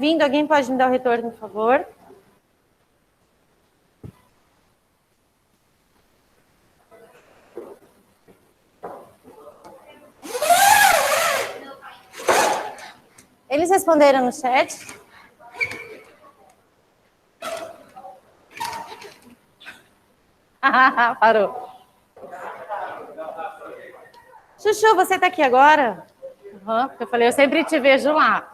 Vindo, alguém pode me dar o retorno, por favor? Eles responderam no chat? Parou. Chuchu, você tá aqui agora? Uhum, porque eu falei, eu sempre te vejo lá.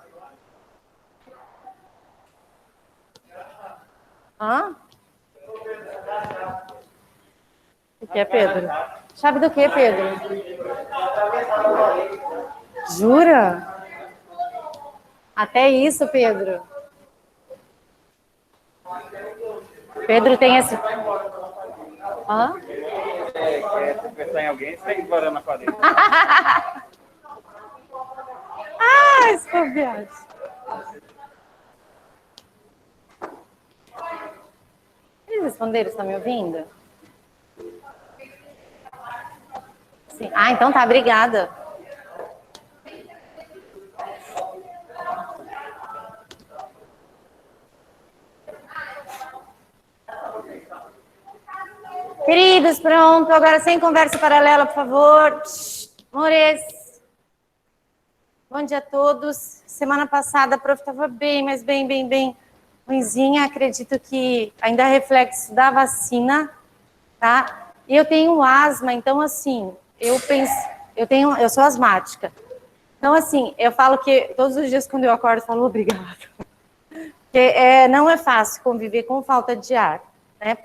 Hã? O que é, Pedro? Chave do que, Pedro? Jura? Até isso, Pedro. Pedro tem esse... Hã? Se pensar em alguém, sai embora na parede. Ah, escobiado. Eles responderam, estão me ouvindo? Sim. Ah, então tá, obrigada. Queridos, pronto. Agora sem conversa paralela, por favor. Amores. Bom dia a todos. Semana passada a prof estava bem, mas bem ruinzinha. Acredito que ainda é reflexo da vacina, tá? E eu tenho asma, então assim, eu sou asmática. Então assim, eu falo que todos os dias quando eu acordo, eu falo obrigada. Porque não é fácil conviver com falta de ar, né?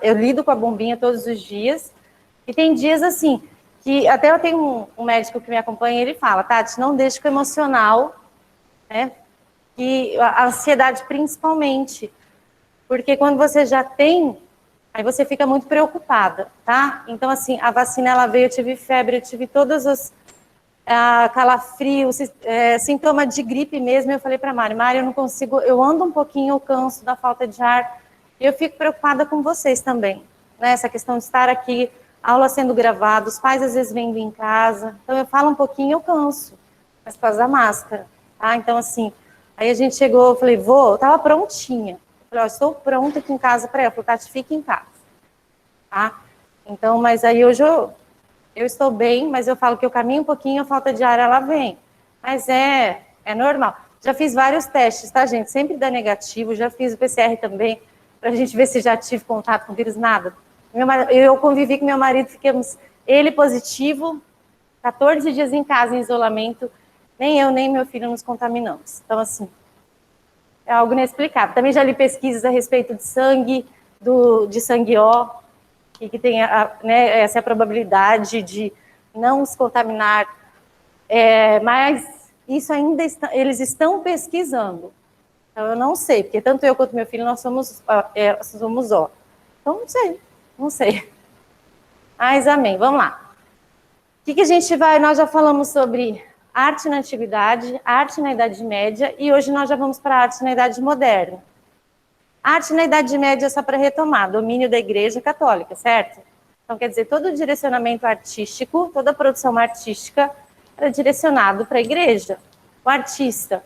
Eu lido com a bombinha todos os dias, e tem dias assim, que até eu tenho um médico que me acompanha, ele fala, Tati, não deixe com o emocional, né, e a ansiedade principalmente, porque quando você já tem, aí você fica muito preocupada, tá? Então assim, a vacina ela veio, eu tive febre, eu tive todas as calafrio, sintoma de gripe mesmo, eu falei para Mari, eu não consigo, eu ando um pouquinho, eu canso da falta de ar, e eu fico preocupada com vocês também, né? Essa questão de estar aqui, aula sendo gravada, os pais às vezes vêm em casa, então eu falo um pouquinho, eu canso, mas por causa da máscara, tá? Então assim, aí a gente chegou, eu falei, eu tava prontinha, eu falei, estou pronta aqui em casa para ela, eu falei, Tati, fica em casa, tá? Então, mas aí hoje eu estou bem, mas eu falo que eu caminho um pouquinho, a falta de ar ela vem. Mas é normal. Já fiz vários testes, tá, gente? Sempre dá negativo, já fiz o PCR também, para a gente ver se já tive contato com o vírus, nada. Eu convivi com meu marido, ficamos ele positivo, 14 dias em casa, em isolamento, nem eu, nem meu filho nos contaminamos. Então, assim, é algo inexplicável. Também já li pesquisas a respeito de sangue, de sangue O, que tem né, essa probabilidade de não se contaminar, mas isso ainda eles estão pesquisando. Então, eu não sei, porque tanto eu quanto meu filho, nós somos O. Então, não sei. Mas amém, vamos lá. O que a gente nós já falamos sobre arte na antiguidade, arte na Idade Média, e hoje nós já vamos para a arte na Idade Moderna. Arte na Idade Média, só para retomar, domínio da Igreja Católica, certo? Então, quer dizer, todo o direcionamento artístico, toda a produção artística era direcionado para a igreja. O artista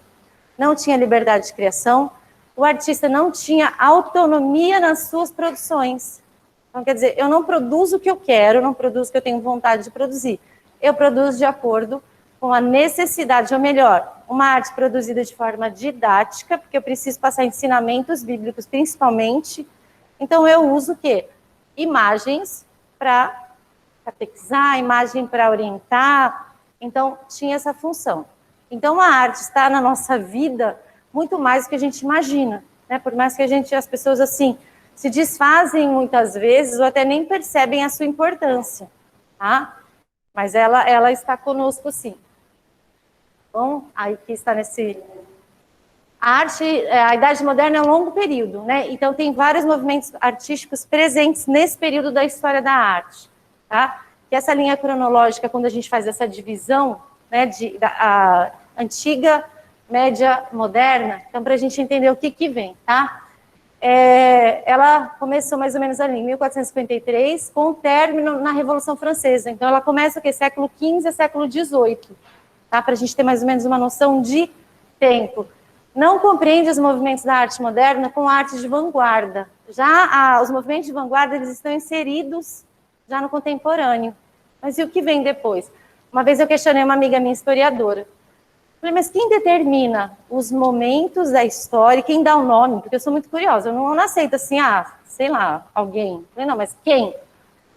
não tinha liberdade de criação, o artista não tinha autonomia nas suas produções. Então, quer dizer, eu não produzo o que eu quero, eu não produzo o que eu tenho vontade de produzir. Eu produzo de acordo com a necessidade, ou melhor, uma arte produzida de forma didática, porque eu preciso passar ensinamentos bíblicos principalmente. Então, eu uso o quê? Imagens para catequizar, imagem para orientar. Então, tinha essa função. Então, a arte está na nossa vida muito mais do que a gente imagina, né? Por mais que as pessoas, assim, se desfazem muitas vezes ou até nem percebem a sua importância, tá? Mas ela está conosco, sim. Bom, aí que está nesse... A Idade Moderna é um longo período, né? Então, tem vários movimentos artísticos presentes nesse período da história da arte, tá? Que essa linha cronológica, quando a gente faz essa divisão, né, a antiga, média, moderna, então, para a gente entender o que vem, tá? Ela começou mais ou menos ali em 1453, com o término na Revolução Francesa. Então, ela começa o quê? Século XV a século XVIII, tá? Para a gente ter mais ou menos uma noção de tempo, não compreende os movimentos da arte moderna com a arte de vanguarda. Já os movimentos de vanguarda, eles estão inseridos já no contemporâneo. Mas e o que vem depois? Uma vez eu questionei uma amiga minha historiadora. Falei, mas quem determina os momentos da história, quem dá o nome? Porque eu sou muito curiosa, eu não aceito assim, sei lá, alguém. Falei, não, mas quem?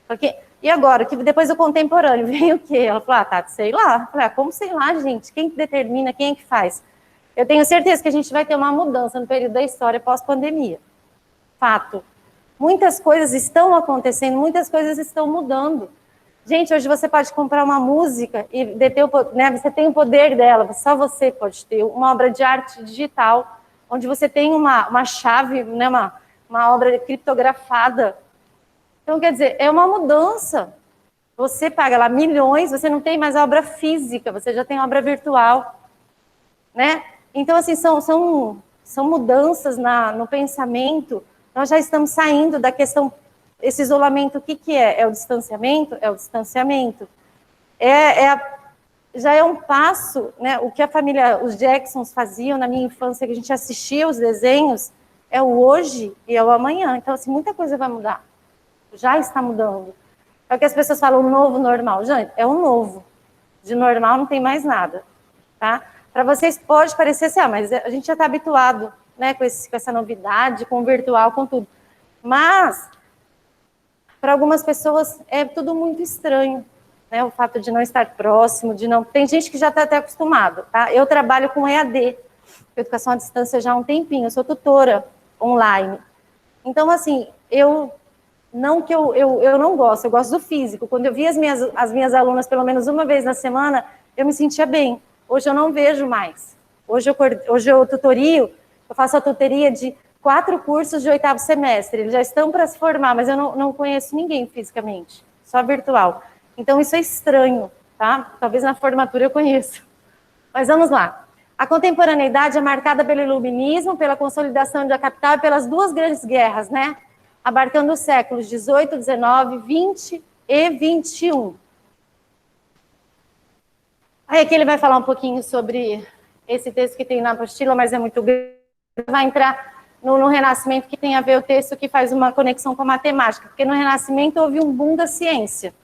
Porque, e agora, que depois do contemporâneo, vem o quê? Ela falou, Tati, sei lá. Eu falei, como sei lá, gente? Quem determina, quem é que faz? Eu tenho certeza que a gente vai ter uma mudança no período da história pós-pandemia. Fato. Muitas coisas estão acontecendo, muitas coisas estão mudando. Gente, hoje você pode comprar uma música e deter você tem o poder dela, só você pode ter uma obra de arte digital, onde você tem uma chave, né, uma obra criptografada. Então, quer dizer, é uma mudança. Você paga lá milhões, você não tem mais obra física, você já tem obra virtual, né? Então, assim, são mudanças no pensamento. Nós já estamos saindo da questão. Esse isolamento, o que é? É o distanciamento? É o distanciamento. Já é um passo, né? O que a família, os Jacksons faziam na minha infância, que a gente assistia os desenhos, é o hoje e é o amanhã. Então, assim, muita coisa vai mudar. Já está mudando. É o que as pessoas falam, o novo normal. Gente, é o novo. De normal não tem mais nada, tá? Para vocês pode parecer assim, mas a gente já está habituado, né, com essa novidade, com o virtual, com tudo. Mas para algumas pessoas é tudo muito estranho, né? O fato de não estar próximo, de não. Tem gente que já está até acostumado, tá? Eu trabalho com EAD, educação à distância já há um tempinho, eu sou tutora online. Então, assim, eu não gosto, eu gosto do físico. Quando eu vi as minhas alunas pelo menos uma vez na semana, eu me sentia bem. Hoje eu não vejo mais. Hoje eu tutorio, eu faço a tutoria de 4 cursos de 8º semestre, eles já estão para se formar, mas eu não conheço ninguém fisicamente, só virtual. Então, isso é estranho, tá? Talvez na formatura eu conheça. Mas vamos lá. A contemporaneidade é marcada pelo iluminismo, pela consolidação da capital e pelas 2 grandes guerras, né? Abarcando os séculos 18, 19, 20 e 21. Aí aqui ele vai falar um pouquinho sobre esse texto que tem na apostila, mas é muito grande. Vai entrar no Renascimento, que tem a ver o texto que faz uma conexão com a matemática, porque no Renascimento houve um boom da ciência.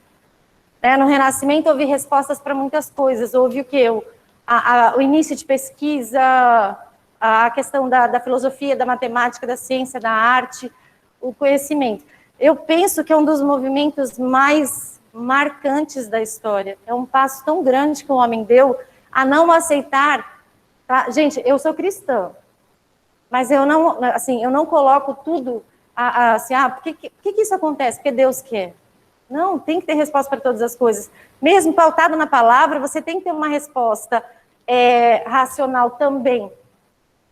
No Renascimento houve respostas para muitas coisas, houve o quê? O início de pesquisa, a questão da filosofia, da matemática, da ciência, da arte, o conhecimento. Eu penso que é um dos movimentos mais marcantes da história. É um passo tão grande que o homem deu a não aceitar. Tá? Gente, eu sou cristã. Mas eu não coloco tudo assim, por que isso acontece? Porque Deus quer. Não, tem que ter resposta para todas as coisas. Mesmo pautado na palavra, você tem que ter uma resposta racional também.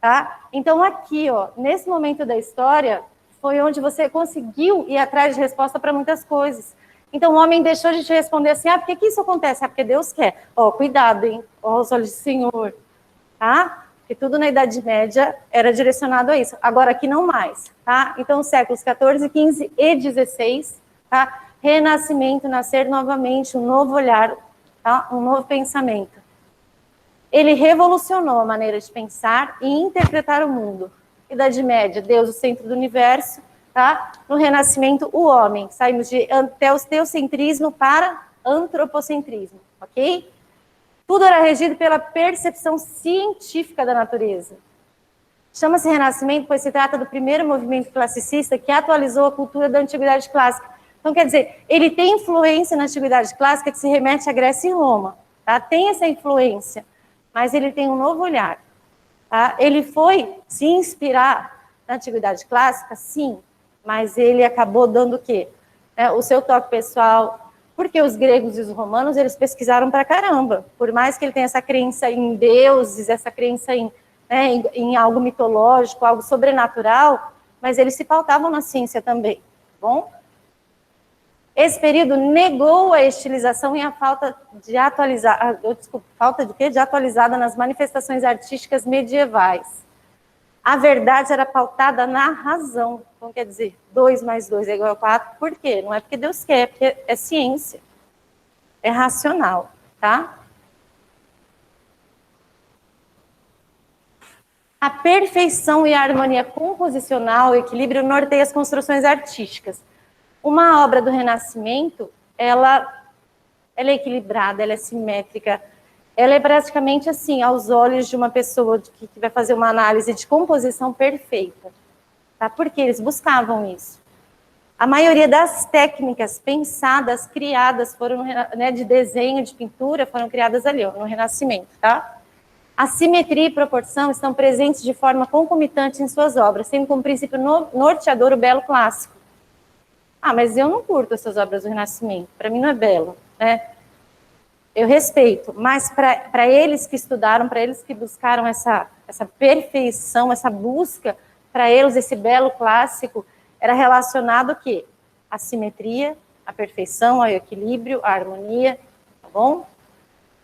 Tá? Então, aqui, nesse momento da história, foi onde você conseguiu ir atrás de resposta para muitas coisas. Então, o homem deixou de te responder assim, por que isso acontece? Porque Deus quer. Cuidado, hein? Os olhos do Senhor. Tá? Porque tudo na Idade Média era direcionado a isso. Agora aqui não mais, tá? Então, séculos 14, 15 e 16, tá? Renascimento, nascer novamente, um novo olhar, tá? Um novo pensamento. Ele revolucionou a maneira de pensar e interpretar o mundo. Idade Média, Deus, o centro do universo, tá? No Renascimento, o homem. Saímos de teocentrismo para antropocentrismo, ok? Tudo era regido pela percepção científica da natureza. Chama-se Renascimento, pois se trata do primeiro movimento classicista que atualizou a cultura da Antiguidade Clássica. Então, quer dizer, ele tem influência na Antiguidade Clássica que se remete à Grécia e Roma. Tá? Tem essa influência, mas ele tem um novo olhar. Tá? Ele foi se inspirar na Antiguidade Clássica, sim, mas ele acabou dando o quê? O seu toque pessoal. Porque os gregos e os romanos, eles pesquisaram pra caramba. Por mais que ele tenha essa crença em deuses, essa crença em algo mitológico, algo sobrenatural, mas eles se pautavam na ciência também, tá bom? Esse período negou a estilização e a falta de falta de quê? De atualizada nas manifestações artísticas medievais. A verdade era pautada na razão. Então, quer dizer, 2 mais 2 é igual a 4. Por quê? Não é porque Deus quer, é porque é ciência. É racional, tá? A perfeição e a harmonia composicional, o equilíbrio, norteiam as construções artísticas. Uma obra do Renascimento, ela é equilibrada, ela é simétrica, ela é praticamente assim, aos olhos de uma pessoa que vai fazer uma análise de composição perfeita. Tá? Porque eles buscavam isso. A maioria das técnicas pensadas, criadas, foram né, de desenho, de pintura, foram criadas ali, ó, no Renascimento, tá? A simetria e proporção estão presentes de forma concomitante em suas obras, sendo como princípio norteador o belo clássico. Ah, mas eu não curto essas obras do Renascimento, para mim não é belo, né? Eu respeito, mas para eles que estudaram, para eles que buscaram essa perfeição, essa busca, para eles esse belo clássico era relacionado o quê? A simetria, a perfeição, ao equilíbrio, a harmonia, tá bom?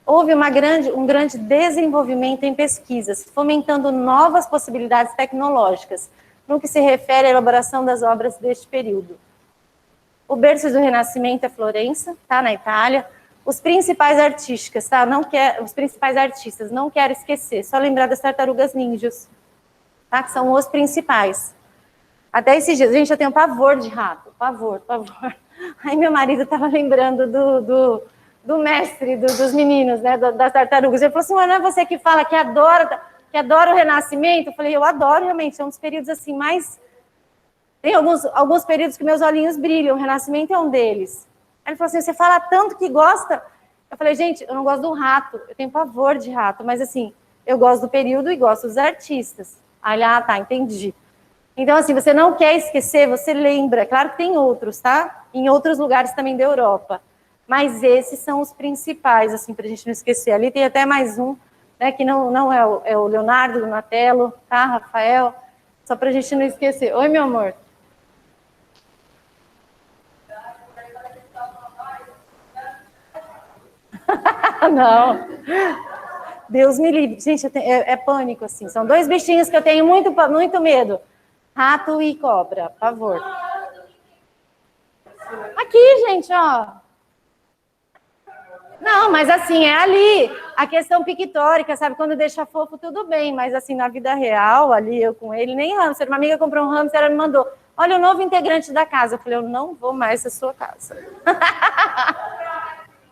Houve um grande desenvolvimento em pesquisas, fomentando novas possibilidades tecnológicas, no que se refere à elaboração das obras deste período. O berço do Renascimento é Florença, tá, na Itália. Os principais artistas, tá? Os principais artistas, não quero esquecer, só lembrar das tartarugas ninjas, tá? Que são os principais. Até esses dias, gente, eu tenho pavor de rato, pavor. Aí meu marido estava lembrando do mestre dos meninos, né, das tartarugas. Ele falou assim, não é você que fala que adora o Renascimento? Eu falei, eu adoro realmente, são um dos períodos assim mais... Tem alguns períodos que meus olhinhos brilham, o Renascimento é um deles. Aí ele falou assim, você fala tanto que gosta? Eu falei, gente, eu não gosto do rato, eu tenho pavor de rato, mas assim, eu gosto do período e gosto dos artistas. Aí, tá, entendi. Então, assim, você não quer esquecer, você lembra. Claro que tem outros, tá? Em outros lugares também da Europa. Mas esses são os principais, assim, para a gente não esquecer. Ali tem até mais um, né, que não é o Leonardo, Donatello, tá? Rafael, só para a gente não esquecer. Oi, meu amor. Não. Deus me livre. Gente, é pânico, assim. São dois bichinhos que eu tenho muito medo. Rato e cobra, por favor. Aqui, gente, ó. Não, mas assim, é ali. A questão pictórica, sabe? Quando deixa fofo, tudo bem. Mas assim, na vida real, ali, eu com ele, nem hamster. Uma amiga comprou um hamster, ela me mandou. Olha, o novo integrante da casa. Eu falei, eu não vou mais à sua casa.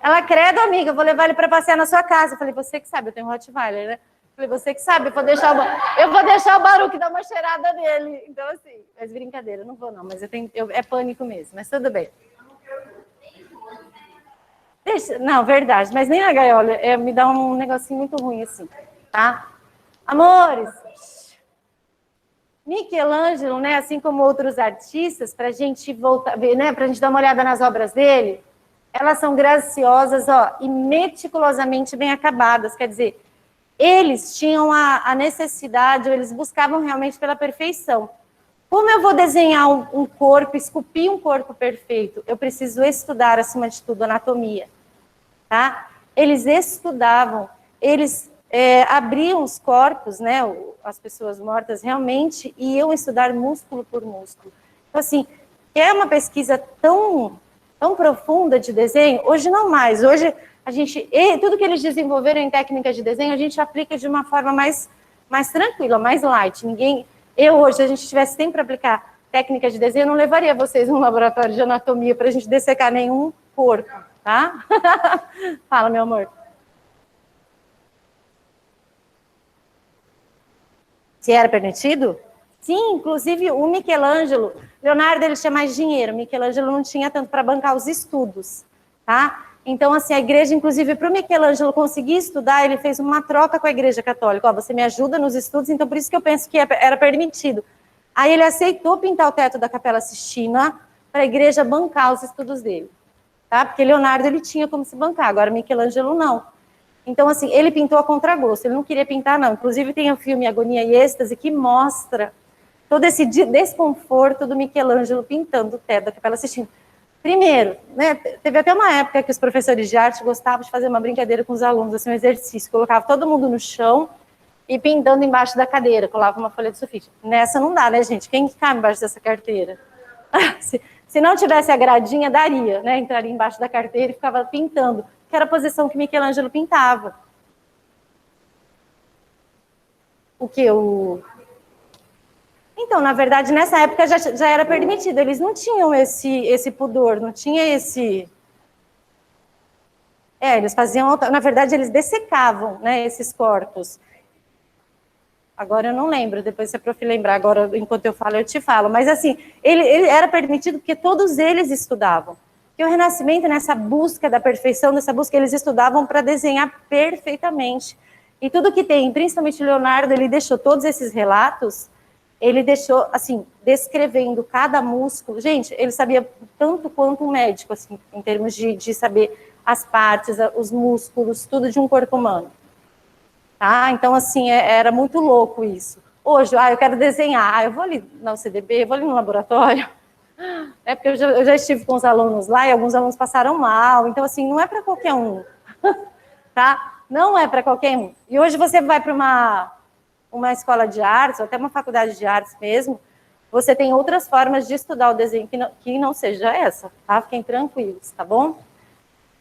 Ela, credo, amiga, eu vou levar ele para passear na sua casa. Eu falei, você que sabe, eu tenho um Rottweiler, né? Eu falei, você que sabe, eu vou deixar o Baruque dar uma cheirada nele. Então, assim, mas brincadeira, eu não vou não, mas é pânico mesmo, mas tudo bem. Não, verdade, mas nem a gaiola, me dá um negocinho muito ruim assim, tá? Amores, Michelangelo, né, assim como outros artistas, para a gente voltar, né, para a gente dar uma olhada nas obras dele, elas são graciosas, ó, e meticulosamente bem acabadas. Quer dizer, eles tinham a necessidade, ou eles buscavam realmente pela perfeição. Como eu vou desenhar um corpo, esculpir um corpo perfeito? Eu preciso estudar, acima de tudo, anatomia. Tá? Eles estudavam, eles abriam os corpos, né, as pessoas mortas realmente iam estudar músculo por músculo. Então, assim, é uma pesquisa tão profunda de desenho, hoje não mais, hoje tudo que eles desenvolveram em técnicas de desenho, a gente aplica de uma forma mais tranquila, mais light. Hoje, se a gente tivesse tempo para aplicar técnicas de desenho, eu não levaria vocês num laboratório de anatomia para a gente dissecar nenhum corpo, tá? Fala, meu amor. Se era permitido? Sim, inclusive o Michelangelo, Leonardo ele tinha mais dinheiro, Michelangelo não tinha tanto para bancar os estudos, tá? Então, assim, a igreja, inclusive, para o Michelangelo conseguir estudar, ele fez uma troca com a igreja católica. Ó, você me ajuda nos estudos, então por isso que eu penso que era permitido. Aí ele aceitou pintar o teto da Capela Sistina para a igreja bancar os estudos dele, tá? Porque Leonardo, ele tinha como se bancar, agora Michelangelo não. Então, assim, ele pintou a contragosto, ele não queria pintar, não. Inclusive, tem o filme Agonia e Êxtase, que mostra todo esse desconforto do Michelangelo pintando o teto da Capela Sistina. Primeiro, né, teve até uma época que os professores de arte gostavam de fazer uma brincadeira com os alunos, assim, um exercício, colocava todo mundo no chão e pintando embaixo da cadeira, colava uma folha de sulfite. Nessa não dá, né, gente? Quem que cabe embaixo dessa carteira? Se não tivesse a gradinha, daria, né? Entraria embaixo da carteira e ficava pintando, que era a posição que Michelangelo pintava. O que? Então, na verdade, nessa época já era permitido. Eles não tinham esse pudor, não tinha esse... eles faziam... Na verdade, eles dessecavam, né, esses corpos. Agora eu não lembro, depois se a prof lembrar, agora enquanto eu falo, eu te falo. Mas assim, ele era permitido porque todos eles estudavam. E o Renascimento, nessa busca da perfeição, nessa busca, eles estudavam para desenhar perfeitamente. E tudo que tem, principalmente Leonardo, ele deixou todos esses relatos, ele deixou, assim, descrevendo cada músculo. Gente, ele sabia tanto quanto um médico, assim, em termos de saber as partes, os músculos, tudo de um corpo humano. Tá? Então, assim, era muito louco isso. Hoje, eu quero desenhar, eu vou ali na UCDB, eu vou ali no laboratório, porque eu já estive com os alunos lá e alguns alunos passaram mal, então, assim, não é para qualquer um, tá? Não é para qualquer um. E hoje você vai para uma escola de artes, ou até uma faculdade de artes mesmo, você tem outras formas de estudar o desenho que não seja essa, tá? Fiquem tranquilos, tá bom?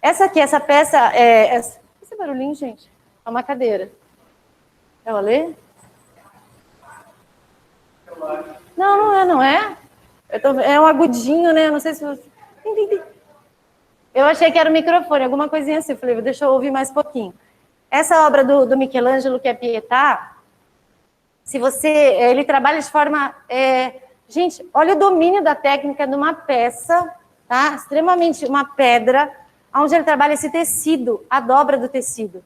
Essa peça, esse barulhinho, gente, é uma cadeira. Ela lê? Não é. É um agudinho, né? Não sei se você... Eu achei que era o microfone, alguma coisinha assim. Eu falei, deixa eu ouvir mais um pouquinho. Essa obra do Michelangelo, que é Pietà, ele trabalha de forma... gente, olha o domínio da técnica de uma peça, tá? Extremamente, uma pedra, onde ele trabalha esse tecido, a dobra do tecido,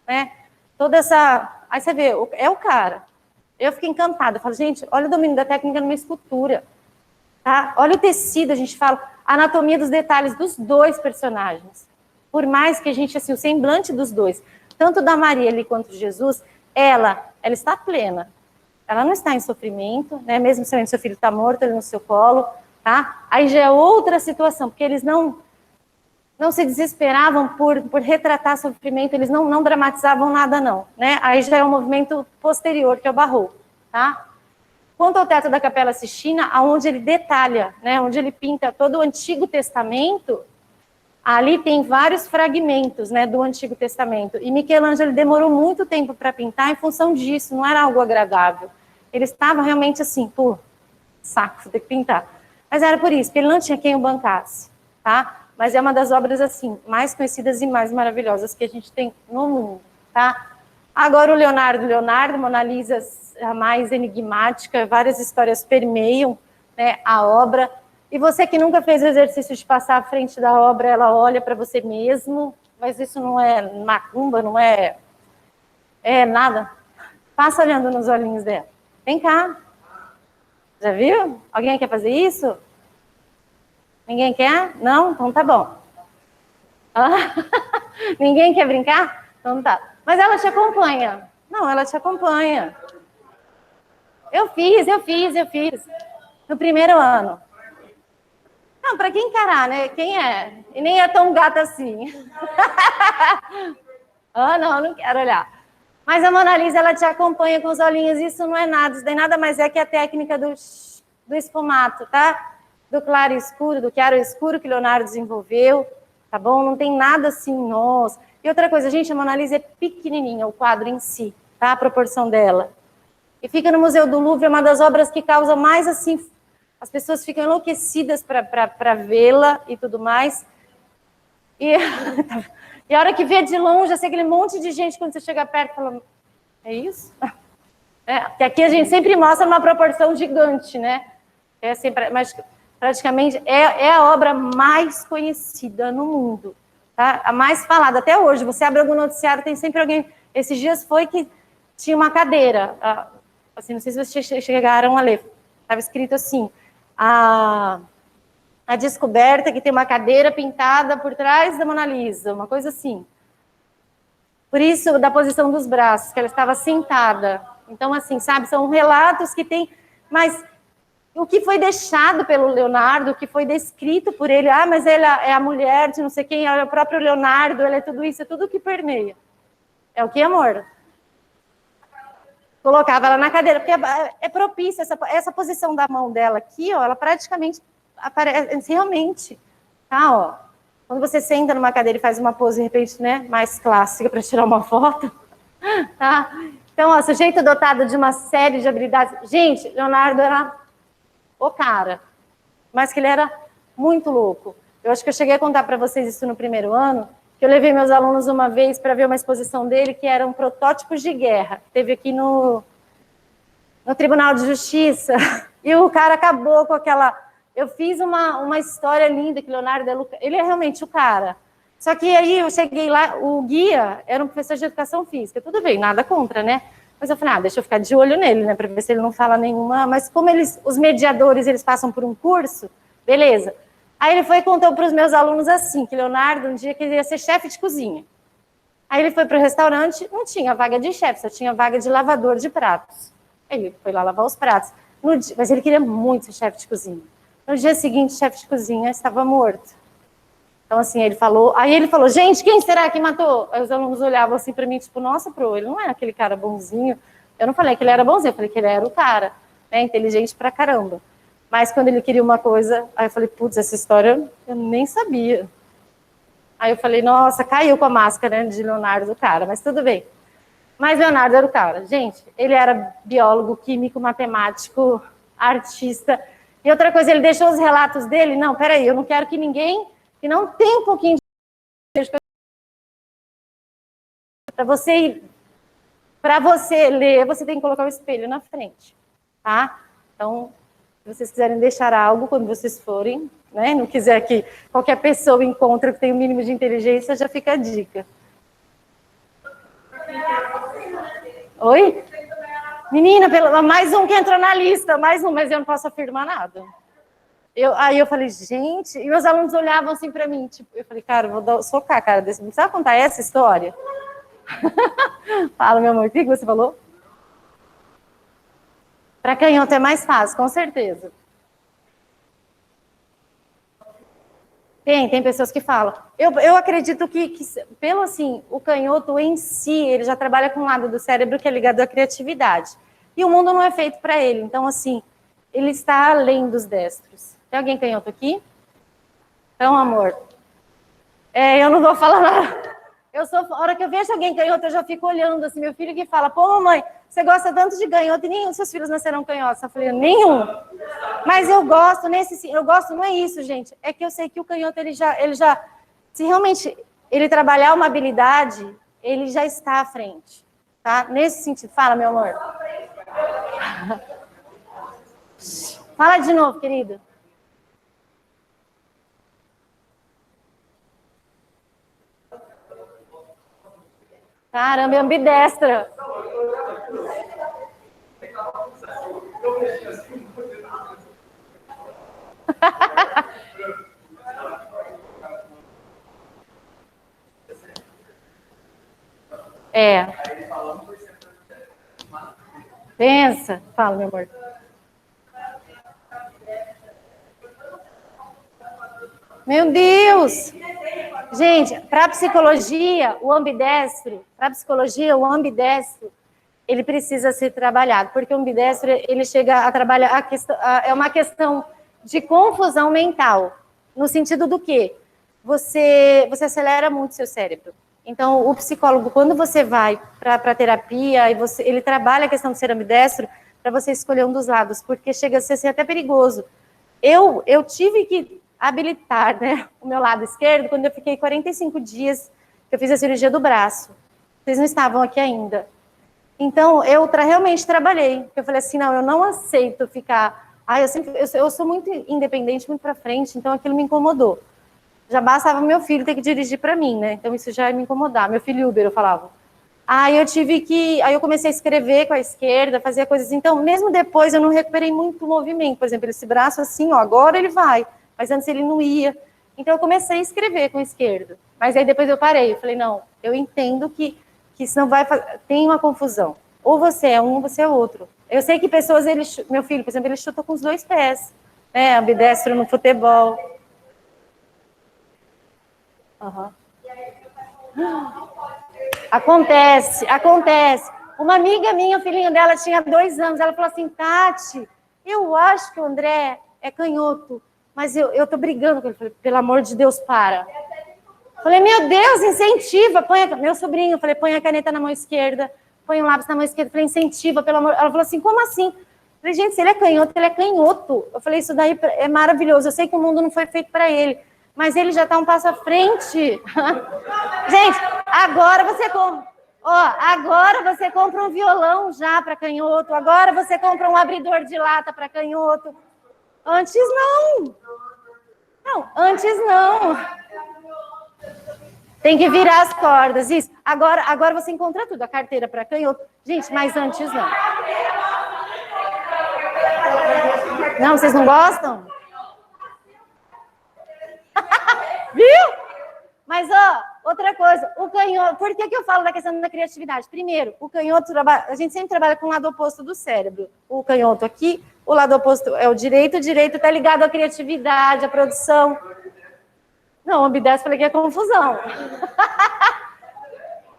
né? Toda essa... Aí você vê, é o cara. Eu fiquei encantada. Eu falo, gente, olha o domínio da técnica numa escultura. Tá? Olha o tecido, a gente fala, a anatomia dos detalhes dos dois personagens. Por mais que a gente, assim, o semblante dos dois, tanto da Maria ali quanto de Jesus, ela está plena. Ela não está em sofrimento, né? Mesmo sabendo que seu filho está morto ali no seu colo, tá? Aí já é outra situação, porque eles não se desesperavam por retratar sofrimento, eles não dramatizavam nada, não, né? Aí já é um movimento posterior, que é o barroco, tá? Quanto ao teto da Capela Sistina, onde ele detalha, né, onde ele pinta todo o Antigo Testamento, ali tem vários fragmentos, né, do Antigo Testamento. E Michelangelo demorou muito tempo para pintar em função disso, não era algo agradável. Ele estava realmente assim, saco, vou ter que pintar. Mas era por isso, porque ele não tinha quem o bancasse, tá? Mas é uma das obras, assim, mais conhecidas e mais maravilhosas que a gente tem no mundo, tá? Agora o Leonardo, Mona Lisa, a mais enigmática, várias histórias permeiam, né, a obra. E você que nunca fez o exercício de passar à frente da obra, ela olha para você mesmo, mas isso não é macumba, não é nada. Passa olhando nos olhinhos dela. Vem cá. Já viu? Alguém quer fazer isso? Ninguém quer? Não? Então tá bom. Ninguém quer brincar? Então tá. Mas ela te acompanha. Não, ela te acompanha. Eu fiz. No primeiro ano. Não, para quem encarar, né? Quem é? E nem é tão gata assim. Não quero olhar. Mas a Mona Lisa, ela te acompanha com os olhinhos. Isso não é nada. Isso daí nada mais é que a técnica do esfumato, tá? Do claro e escuro, do chiaro e escuro que Leonardo desenvolveu, tá bom? Não tem nada assim, nossa. E outra coisa, gente, a Mona Lisa é pequenininha, o quadro em si, tá? A proporção dela. E fica no Museu do Louvre, é uma das obras que causa mais, assim, as pessoas ficam enlouquecidas para vê-la e tudo mais. E a hora que vê de longe, assim, aquele monte de gente, quando você chega perto, fala, é isso? Porque aqui a gente sempre mostra uma proporção gigante, né? Mas praticamente é a obra mais conhecida no mundo, tá? A mais falada até hoje. Você abre algum noticiário, tem sempre alguém. Esses dias foi que tinha uma cadeira, assim, não sei se vocês chegaram a ler. Estava escrito assim: a descoberta que tem uma cadeira pintada por trás da Mona Lisa, uma coisa assim. Por isso, da posição dos braços, que ela estava sentada. Então, assim, sabe, são relatos que tem, mas o que foi deixado pelo Leonardo, o que foi descrito por ele, mas ela é a mulher de não sei quem, é o próprio Leonardo, ele é tudo isso, é tudo que permeia. É o que, amor? Colocava ela na cadeira, porque é propícia, essa posição da mão dela aqui, ó, ela praticamente aparece, realmente, tá, ó. Quando você senta numa cadeira e faz uma pose, de repente, né, mais clássica para tirar uma foto, tá? Então, ó, sujeito dotado de uma série de habilidades. Gente, Leonardo era o cara, mas que ele era muito louco. Eu acho que eu cheguei a contar para vocês isso no primeiro ano, que eu levei meus alunos uma vez para ver uma exposição dele, que eram protótipos de guerra. Teve aqui no Tribunal de Justiça, e o cara acabou com aquela... Eu fiz uma história linda, que Leonardo ele é realmente o cara. Só que aí eu cheguei lá, o guia era um professor de educação física, tudo bem, nada contra, né? Mas eu falei, deixa eu ficar de olho nele, né, para ver se ele não fala nenhuma... Mas como os mediadores, eles passam por um curso, beleza. Aí ele foi e contou para os meus alunos assim, que Leonardo um dia queria ser chefe de cozinha. Aí ele foi para o restaurante, não tinha vaga de chefe, só tinha vaga de lavador de pratos. Ele foi lá lavar os pratos. Mas ele queria muito ser chefe de cozinha. No dia seguinte, o chefe de cozinha estava morto. Então, assim, ele falou... Aí ele falou, gente, quem será que matou? Aí os alunos olhavam assim para mim, tipo, nossa, Pro, ele não é aquele cara bonzinho. Eu não falei que ele era bonzinho, eu falei que ele era o cara, né, inteligente pra caramba. Mas quando ele queria uma coisa, aí eu falei, putz, essa história eu nem sabia. Aí eu falei, nossa, caiu com a máscara, né, de Leonardo do cara, mas tudo bem. Mas Leonardo era o cara. Gente, ele era biólogo, químico, matemático, artista. E outra coisa, ele deixou os relatos dele. Não, peraí, eu não quero que ninguém que não tem um pouquinho de... Para você ler, você tem que colocar o espelho na frente, tá? Então, se vocês quiserem deixar algo quando vocês forem, né? Não quiser que qualquer pessoa encontre que tem o mínimo de inteligência, já fica a dica. Oi? Menina, mais um que entrou na lista, mais um, mas eu não posso afirmar nada. Aí eu falei, gente, e meus alunos olhavam assim para mim, tipo, eu falei, cara, eu vou socar a cara desse, não precisa contar essa história? Fala, meu amor, o que você falou? Para canhoto é mais fácil, com certeza. Tem pessoas que falam. Eu acredito que, pelo assim, o canhoto em si, ele já trabalha com um lado do cérebro que é ligado à criatividade. E o mundo não é feito para ele. Então, assim, ele está além dos destros. Tem alguém canhoto aqui? Então, amor. Eu não vou falar nada. A hora que eu vejo alguém canhoto, eu já fico olhando, assim, meu filho que fala, pô, mamãe, você gosta tanto de canhoto e nenhum dos seus filhos nascerão canhotos. Eu falei, nenhum. Mas eu gosto, eu gosto, não é isso, gente. É que eu sei que o canhoto, ele já, se realmente ele trabalhar uma habilidade, ele já está à frente, tá? Nesse sentido. Fala, meu amor. Fala de novo, querido. Caramba, é ambidestra. Pensa. Fala, meu amor. Meu Deus! Gente, para a psicologia, o ambidestro, ele precisa ser trabalhado, porque o ambidestro, ele chega a trabalhar, é uma questão de confusão mental, no sentido do quê? Você acelera muito seu cérebro. Então, o psicólogo, quando você vai para a terapia, ele trabalha a questão de ser ambidestro para você escolher um dos lados, porque chega a ser assim, até perigoso. Eu tive que habilitar, né, o meu lado esquerdo quando eu fiquei 45 dias que eu fiz a cirurgia do braço. Vocês não estavam aqui ainda. Então, eu realmente trabalhei. Eu falei assim, não, eu não aceito ficar... eu sou muito independente, muito para frente, então aquilo me incomodou. Já bastava meu filho ter que dirigir para mim, né? Então isso já ia me incomodar. Meu filho Uber, eu falava. Aí eu comecei a escrever com a esquerda, fazia coisas. Então, mesmo depois, eu não recuperei muito o movimento. Por exemplo, esse braço assim, ó, agora ele vai. Mas antes ele não ia. Então, eu comecei a escrever com a esquerda. Mas aí depois eu parei. Eu falei, não, eu entendo que senão tem uma confusão. Ou você é um, ou você é outro. Eu sei que pessoas, meu filho, por exemplo, ele chuta com os 2 pés. Né? Ambidestro no futebol. Uhum. Acontece. Uma amiga minha, o filhinho dela tinha 2 anos, ela falou assim, Tati, eu acho que o André é canhoto, mas eu tô brigando com ele. Falei, pelo amor de Deus, para. Falei, meu Deus, incentiva, meu sobrinho, falei, põe a caneta na mão esquerda, põe um lápis na mão esquerda. Eu falei, incentiva, pelo amor. Ela falou assim, como assim? Eu falei, gente, se ele é canhoto, ele é canhoto. Eu falei, isso daí é maravilhoso. Eu sei que o mundo não foi feito para ele, mas ele já está um passo à frente. Gente, agora você compra um violão já para canhoto. Agora você compra um abridor de lata para canhoto. Antes não. Não, antes não. Tem que virar as cordas, isso. Agora você encontra tudo, a carteira para canhoto. Gente, mas antes não. Não, vocês não gostam? Viu? Mas, outra coisa, o canhoto... Por que eu falo da questão da criatividade? Primeiro, o canhoto, a gente sempre trabalha com o lado oposto do cérebro. O canhoto aqui, o lado oposto é o direito está ligado à criatividade, à produção. Não, ambidestro, falei que é confusão.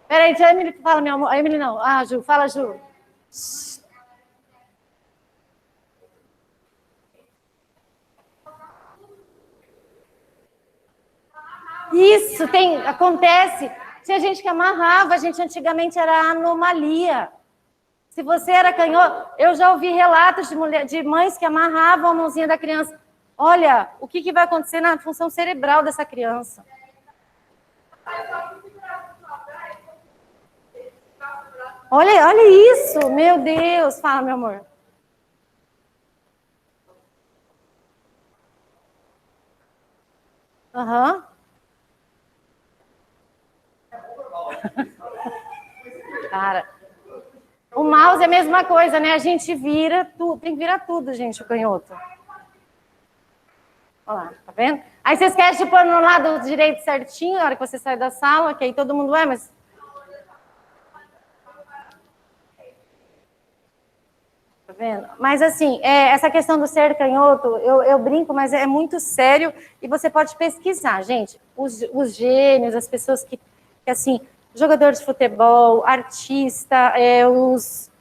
Peraí, a Emily fala, meu amor. A Emily não. Ah, Ju, fala, Ju. Isso, acontece. Tinha gente que amarrava, a gente antigamente era anomalia. Se você era canhoto, eu já ouvi relatos de mães que amarravam a mãozinha da criança. Olha, o que vai acontecer na função cerebral dessa criança? Olha isso, meu Deus. Fala, meu amor. Aham. Cara, o mouse é a mesma coisa, né? A gente vira tudo, tem que virar tudo, gente, o canhoto. Olha lá, tá vendo? Aí você esquece de pôr no lado direito certinho, na hora que você sai da sala, que aí todo mundo mas... Tá vendo? Mas assim, essa questão do ser canhoto, eu brinco, mas é muito sério e você pode pesquisar, gente. Os gênios, as pessoas que assim, jogador de futebol, artista,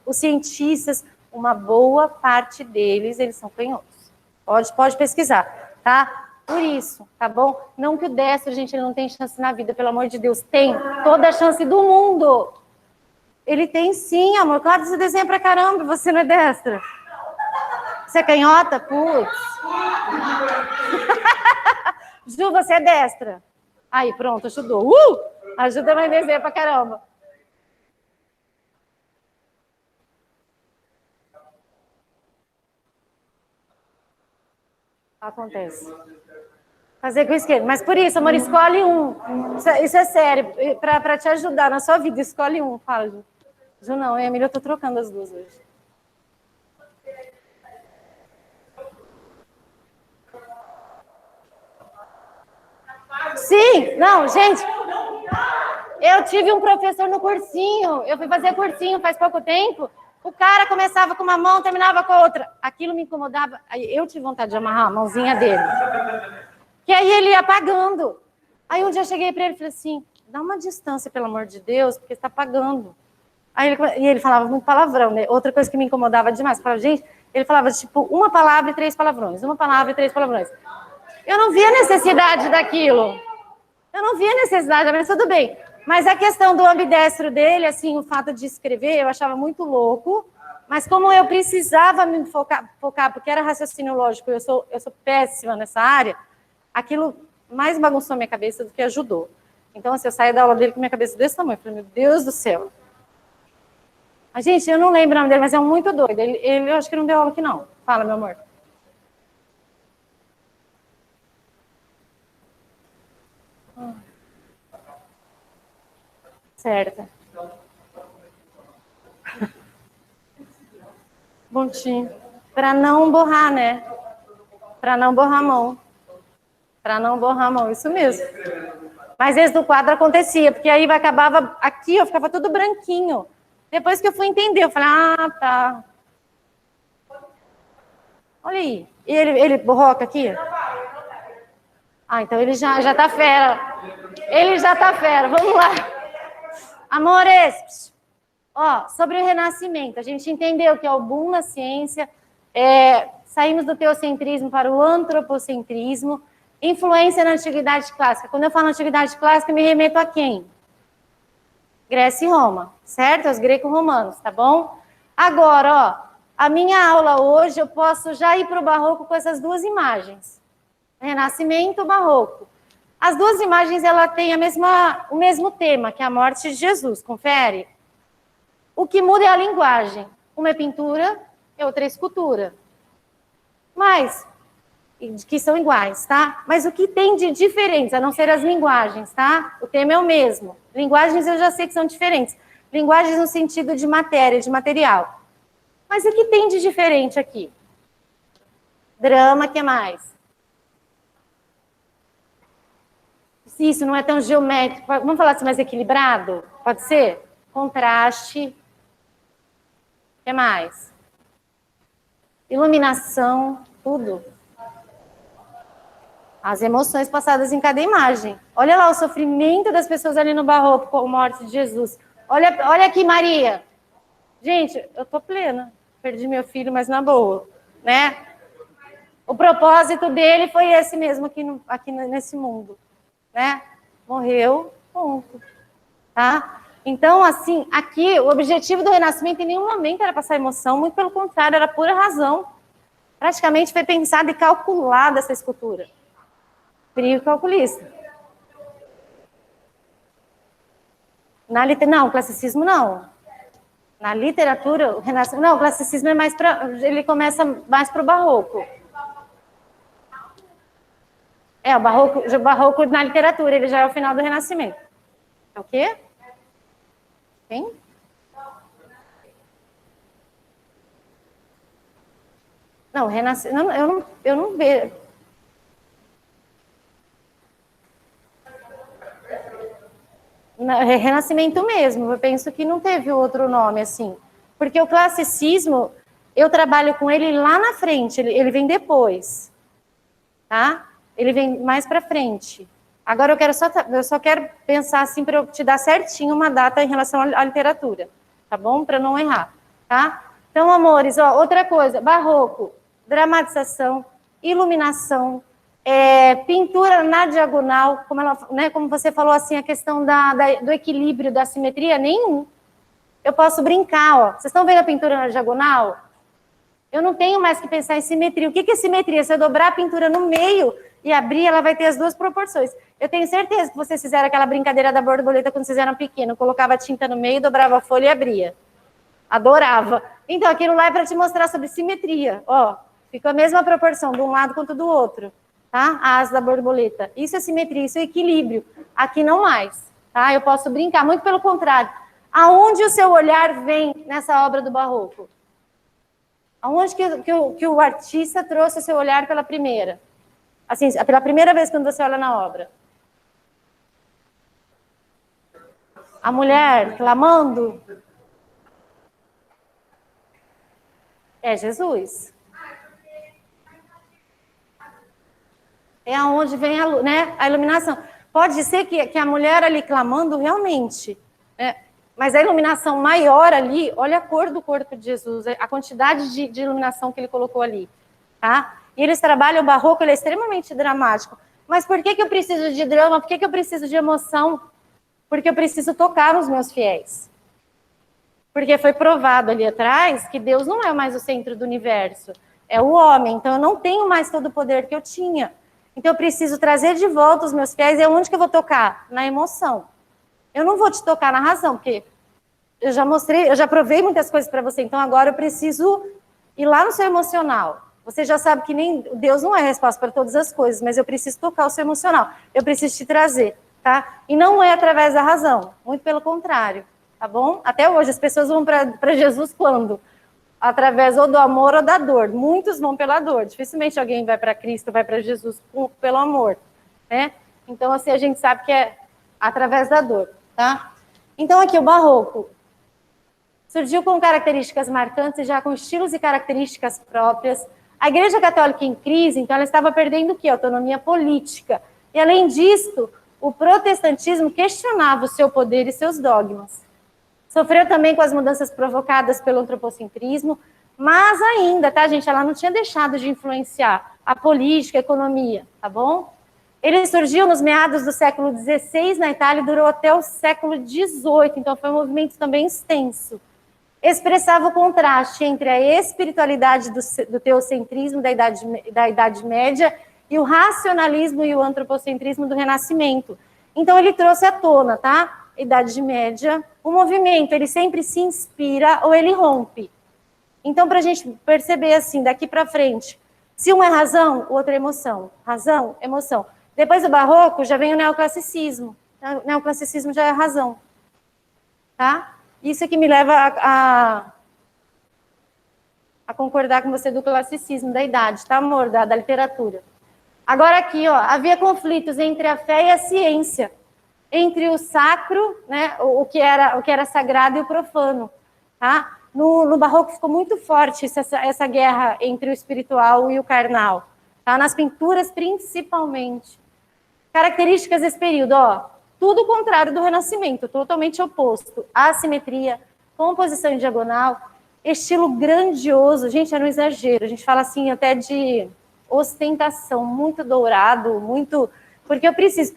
os cientistas, uma boa parte deles, eles são canhotos. Pode pesquisar, tá? Por isso, tá bom? Não que o destro, gente, ele não tem chance na vida, pelo amor de Deus. Tem toda a chance do mundo. Ele tem sim, amor. Claro que você desenha pra caramba, você não é destra. Você é canhota? Putz. Ju, você é destra. Aí, pronto, ajudou. Ajuda a mãe a desenhar pra caramba. Acontece. Fazer com o esquerdo. Mas por isso, amor, escolhe um. Isso é sério. Pra te ajudar na sua vida, escolhe um. Fala, Ju. Ju, não, Emília, eu tô trocando as duas hoje. Sim, não, gente. Eu tive um professor no cursinho. Eu fui fazer cursinho faz pouco tempo. O cara começava com uma mão, terminava com a outra. Aquilo me incomodava. Aí eu tive vontade de amarrar a mãozinha dele. Que aí ele ia apagando. Aí um dia eu cheguei para ele e falei assim, dá uma distância, pelo amor de Deus, porque está apagando. Aí ele falava muito palavrão, né? Outra coisa que me incomodava demais. Eu falava, gente, ele falava tipo uma palavra e 3 palavrões. Uma palavra e 3 palavrões. Eu não via necessidade daquilo. Eu não via necessidade, mas tudo bem. Mas a questão do ambidestro dele, assim, o fato de escrever, eu achava muito louco. Mas como eu precisava me focar porque era raciocínio lógico, eu sou péssima nessa área, aquilo mais bagunçou minha cabeça do que ajudou. Então, assim, eu saí da aula dele com minha cabeça desse tamanho. Eu falei, meu Deus do céu. Mas, gente, eu não lembro o nome dele, mas é um muito doido. Eu acho que não deu aula aqui, não. Fala, meu amor. Certo. Pontinho. Para não borrar, né? Para não borrar a mão. Para não borrar a mão, isso mesmo. Mas esse do quadro acontecia, porque aí acabava aqui, eu ficava tudo branquinho. Depois que eu fui entender, eu falei, ah, tá. Olha aí. E ele borroca aqui? Ah, então ele já tá fera. Ele já tá fera. Vamos lá. Amores, sobre o renascimento, a gente entendeu que é o boom na ciência, saímos do teocentrismo para o antropocentrismo, influência na antiguidade clássica. Quando eu falo antiguidade clássica, eu me remeto a quem? Grécia e Roma, certo? Os greco-romanos, tá bom? Agora, ó, a minha aula hoje eu posso já ir para o barroco com essas duas imagens. Renascimento, barroco. As duas imagens, ela tem o mesmo tema, que é a morte de Jesus, confere? O que muda é a linguagem. Uma é pintura e outra é escultura. Mas, que são iguais, tá? Mas o que tem de diferentes, a não ser as linguagens, tá? O tema é o mesmo. Linguagens eu já sei que são diferentes. Linguagens no sentido de matéria, de material. Mas o que tem de diferente aqui? Drama, que mais? Se isso não é tão geométrico, vamos falar assim, mais equilibrado? Pode ser? Contraste. O que mais? Iluminação, tudo. As emoções passadas em cada imagem. Olha lá o sofrimento das pessoas ali no barroco com a morte de Jesus. Olha aqui, Maria. Gente, eu tô plena. Perdi meu filho, mas na boa, né? O propósito dele foi esse mesmo aqui nesse mundo, né? Morreu, ponto. Tá? Então, assim, aqui, o objetivo do Renascimento em nenhum momento era passar emoção, muito pelo contrário, era pura razão. Praticamente foi pensada e calculada essa escultura. Frio calculista. Não, classicismo não. Na literatura, o Renascimento... Não, o classicismo é mais para... Ele começa mais para o barroco. O barroco na literatura, ele já é o final do Renascimento. É o quê? Quem? Não, Renascimento... Eu não vejo... Renascimento mesmo, eu penso que não teve outro nome assim, porque o classicismo, eu trabalho com ele lá na frente, ele vem depois, tá? Ele vem mais para frente. Agora eu só quero pensar assim para eu te dar certinho uma data em relação à literatura, tá bom? Para não errar, tá? Então, amores, ó, outra coisa, barroco, dramatização, iluminação, pintura na diagonal, como você falou assim, a questão do equilíbrio, da simetria, nenhum. Eu posso brincar, ó. Vocês estão vendo a pintura na diagonal? Eu não tenho mais que pensar em simetria. O que é simetria? Se eu dobrar a pintura no meio e abrir, ela vai ter as duas proporções. Eu tenho certeza que vocês fizeram aquela brincadeira da borboleta quando vocês eram pequenos. Colocava a tinta no meio, dobrava a folha e abria. Adorava. Então, aquilo lá é para te mostrar sobre simetria. Ó, fica a mesma proporção de um lado quanto do outro. Tá? A asa da borboleta. Isso é simetria, isso é equilíbrio. Aqui não mais. Tá? Eu posso brincar, muito pelo contrário. Aonde o seu olhar vem nessa obra do barroco? Aonde que o artista trouxe o seu olhar pela primeira? Assim, pela primeira vez quando você olha na obra. A mulher clamando. É Jesus. É aonde vem a iluminação. Pode ser que a mulher ali clamando realmente, né? Mas a iluminação maior ali, olha a cor do corpo de Jesus, a quantidade de iluminação que ele colocou ali, tá? E eles trabalham o barroco, ele é extremamente dramático. Mas por que eu preciso de drama? Por que eu preciso de emoção? Porque eu preciso tocar nos meus fiéis. Porque foi provado ali atrás que Deus não é mais o centro do universo, é o homem. Então eu não tenho mais todo o poder que eu tinha. Então eu preciso trazer de volta os meus fiéis. E onde que eu vou tocar? Na emoção. Eu não vou te tocar na razão, porque eu já mostrei, eu já provei muitas coisas para você. Então agora eu preciso ir lá no seu emocional. Você já sabe que nem Deus não é a resposta para todas as coisas, mas eu preciso tocar o seu emocional. Eu preciso te trazer, tá? E não é através da razão, muito pelo contrário, tá bom? Até hoje as pessoas vão para Jesus quando? Através ou do amor ou da dor. Muitos vão pela dor. Dificilmente alguém vai para Cristo, vai para Jesus pelo amor, né? Então assim a gente sabe que é através da dor, tá? Então aqui o barroco surgiu com características marcantes, já com estilos e características próprias. A Igreja Católica em crise, então ela estava perdendo o quê? Autonomia política. E além disto, o protestantismo questionava o seu poder e seus dogmas. Sofreu também com as mudanças provocadas pelo antropocentrismo, mas ainda, tá, gente? Ela não tinha deixado de influenciar a política, a economia, tá bom? Ele surgiu nos meados do século XVI na Itália e durou até o século XVIII, então foi um movimento também extenso. Expressava o contraste entre a espiritualidade do teocentrismo da Idade Média e o racionalismo e o antropocentrismo do Renascimento. Então ele trouxe à tona, tá? Idade Média, o movimento, ele sempre se inspira ou ele rompe. Então, para a gente perceber assim, daqui para frente, se um é razão, o outro é emoção. Razão, emoção. Depois do Barroco, já vem o neoclassicismo. O neoclassicismo já é razão. Tá? Isso é que me leva a concordar com você do classicismo, da idade, tá, amor? Da literatura. Agora aqui, ó, havia conflitos entre a fé e a ciência. Entre o sacro, né, o que era sagrado e o profano. Tá? No Barroco ficou muito forte essa guerra entre o espiritual e o carnal. Tá? Nas pinturas, principalmente. Características desse período, ó, tudo o contrário do Renascimento, totalmente oposto. Assimetria, composição em diagonal, estilo grandioso. Gente, era um exagero. A gente fala assim até de ostentação, muito dourado, muito... Porque eu preciso...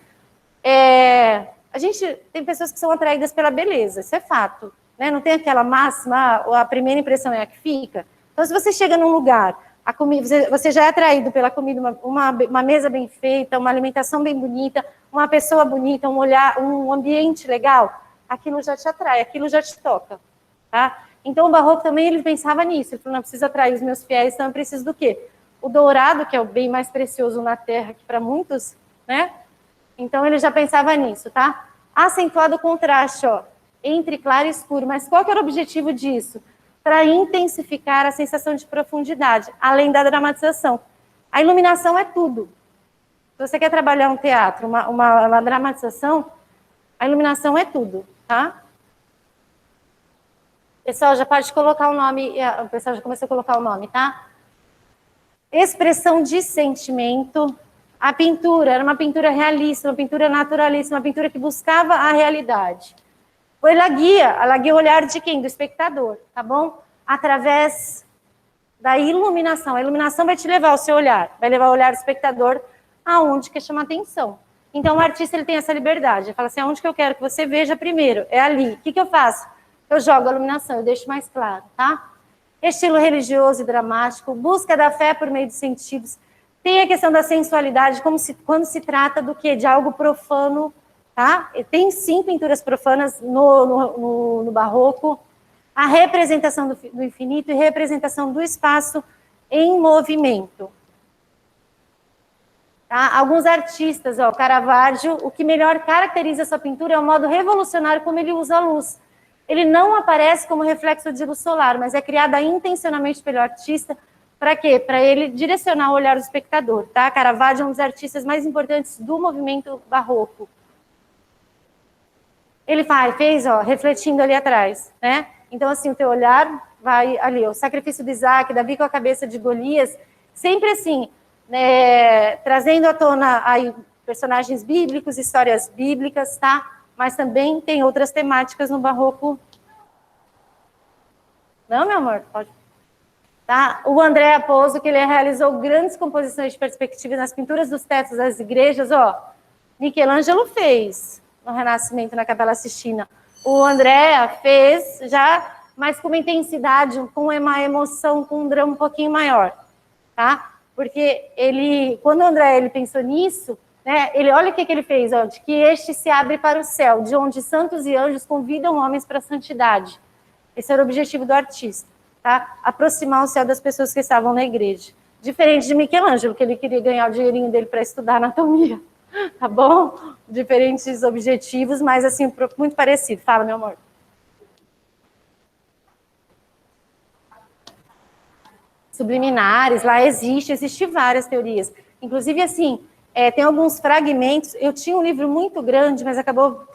A gente tem pessoas que são atraídas pela beleza, isso é fato. Né? Não tem aquela máxima, a primeira impressão é a que fica. Então, se você chega num lugar... A comida, você já é atraído pela comida, uma mesa bem feita, uma alimentação bem bonita, uma pessoa bonita, um olhar, um ambiente legal, aquilo já te atrai, aquilo já te toca. Tá? Então, o Barroco também ele pensava nisso. Ele falou, não, eu preciso atrair os meus fiéis, então eu preciso do quê? O dourado, que é o bem mais precioso na Terra, que para muitos, né? Então, ele já pensava nisso, tá? Acentuado o contraste, ó, entre claro e escuro. Mas qual que era o objetivo disso? Para intensificar a sensação de profundidade, além da dramatização. A iluminação é tudo. Se você quer trabalhar um teatro, uma dramatização, a iluminação é tudo, tá? Pessoal, já pode colocar o nome, o pessoal já começou a colocar o nome, tá? Expressão de sentimento. A pintura era uma pintura realista, uma pintura naturalista, uma pintura que buscava a realidade. Ela guia o olhar de quem? Do espectador, tá bom? Através da iluminação. A iluminação vai te levar o seu olhar, vai levar o olhar do espectador aonde quer chamar atenção. Então, o artista ele tem essa liberdade. Ele fala assim, aonde que eu quero que você veja primeiro? É ali. O que eu faço? Eu jogo a iluminação, eu deixo mais claro, tá? Estilo religioso e dramático, busca da fé por meio dos sentidos. Tem a questão da sensualidade, quando se trata do quê? De algo profano, tá? Tem sim pinturas profanas no Barroco. A representação do infinito e representação do espaço em movimento. Tá? Alguns artistas, ó, Caravaggio, o que melhor caracteriza sua pintura é o modo revolucionário como ele usa a luz. Ele não aparece como reflexo de luz solar, mas é criada intencionalmente pelo artista. Para quê? Para ele direcionar o olhar do espectador. Tá? Caravaggio é um dos artistas mais importantes do movimento barroco. Ele fez, ó, refletindo ali atrás, né? Então, assim, o teu olhar vai ali, o sacrifício de Isaac, Davi com a cabeça de Golias, sempre assim, né, trazendo à tona aí, personagens bíblicos, histórias bíblicas, tá? Mas também tem outras temáticas no Barroco. Não, meu amor? Pode. Tá? O Andrea Pozzo, que ele realizou grandes composições de perspectiva nas pinturas dos tetos das igrejas, ó, Michelangelo fez no Renascimento, na Capela Sistina. O Andrea fez já, mas com uma intensidade, com uma emoção, com um drama um pouquinho maior, tá? Porque ele, quando o Andrea ele pensou nisso, né, ele, olha o que ele fez, ó, de que este se abre para o céu, de onde santos e anjos convidam homens para a santidade. Esse era o objetivo do artista, tá? Aproximar o céu das pessoas que estavam na igreja. Diferente de Michelangelo, que ele queria ganhar o dinheirinho dele para estudar anatomia, tá bom? Diferentes objetivos, mas assim, muito parecido. Fala, meu amor. Subliminares, lá existe várias teorias. Inclusive, assim, tem alguns fragmentos. Eu tinha um livro muito grande, mas acabou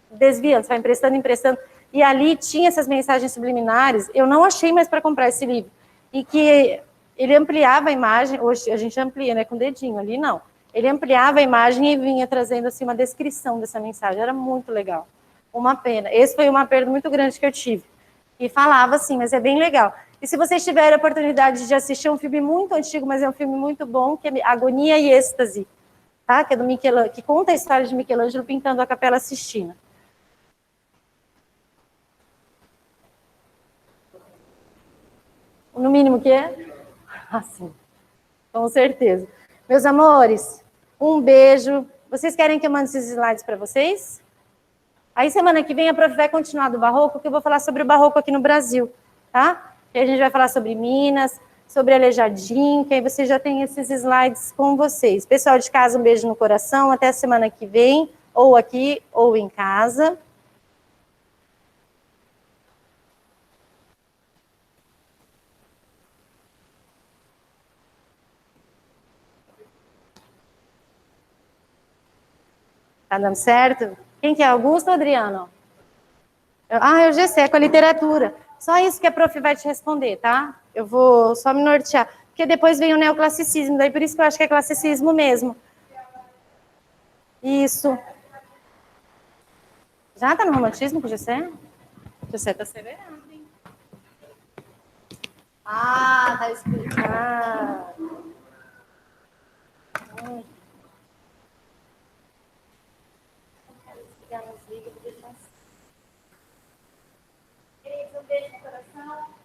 desviando, você vai emprestando. E ali tinha essas mensagens subliminares. Eu não achei mais para comprar esse livro. E que ele ampliava a imagem. Hoje a gente amplia, né, com o dedinho. Ali não. Ele ampliava a imagem e vinha trazendo assim, uma descrição dessa mensagem. Era muito legal. Uma pena. Esse foi uma perda muito grande que eu tive. E falava assim, mas é bem legal. E se vocês tiverem a oportunidade de assistir um filme muito antigo, mas é um filme muito bom, que é Agonia e Êxtase. tá? Que é do Michelangelo, que conta a história de Michelangelo pintando a Capela Sistina. No mínimo o quê? Ah, sim. Com certeza. Meus amores, um beijo. Vocês querem que eu mande esses slides para vocês? Aí semana que vem a prof vai continuar do barroco, que eu vou falar sobre o barroco aqui no Brasil, tá? E a gente vai falar sobre Minas, sobre Aleijadinho, que aí vocês já têm esses slides com vocês. Pessoal de casa, um beijo no coração. Até a semana que vem, ou aqui, ou em casa. Tá dando certo? Quem que é? Augusto ou Adriano? Ah, é o GC, é com a literatura. Só isso que a prof vai te responder, tá? Eu vou só me nortear. Porque depois vem o neoclassicismo, daí por isso que eu acho que é classicismo mesmo. Isso. Já tá no romantismo com o GC? O GC tá severando, hein? Ah, tá explicado. Queridos, um beijo no coração.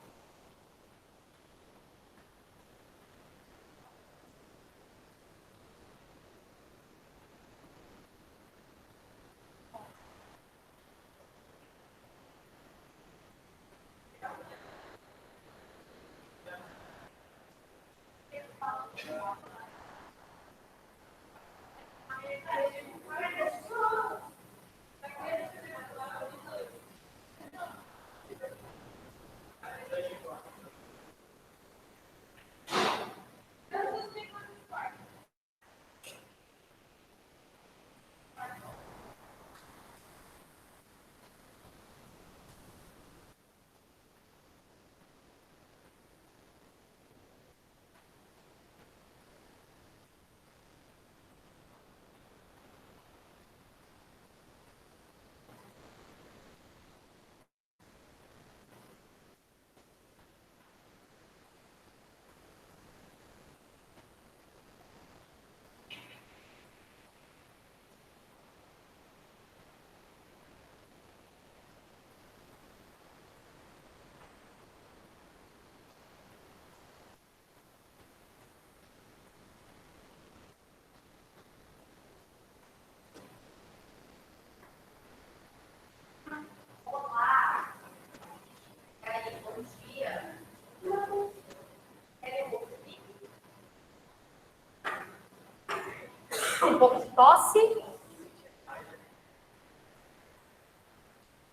Um pouco de tosse.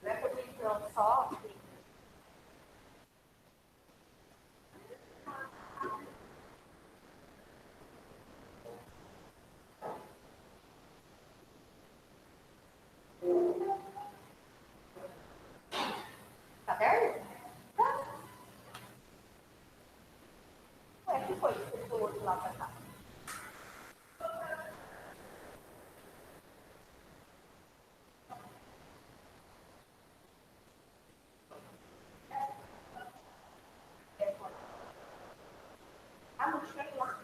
Não é por micro só. Tá vendo? Ué, o que foi que você do outro lado pra cá? Ah, não, deixa eu ir lá.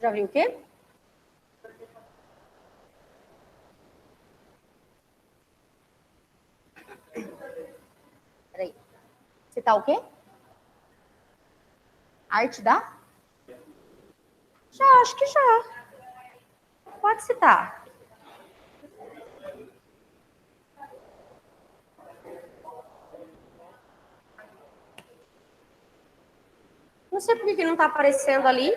Já viu o quê? Peraí. Citar o quê? Arte da? Já, acho que já. Pode citar. Não sei por que não está aparecendo ali.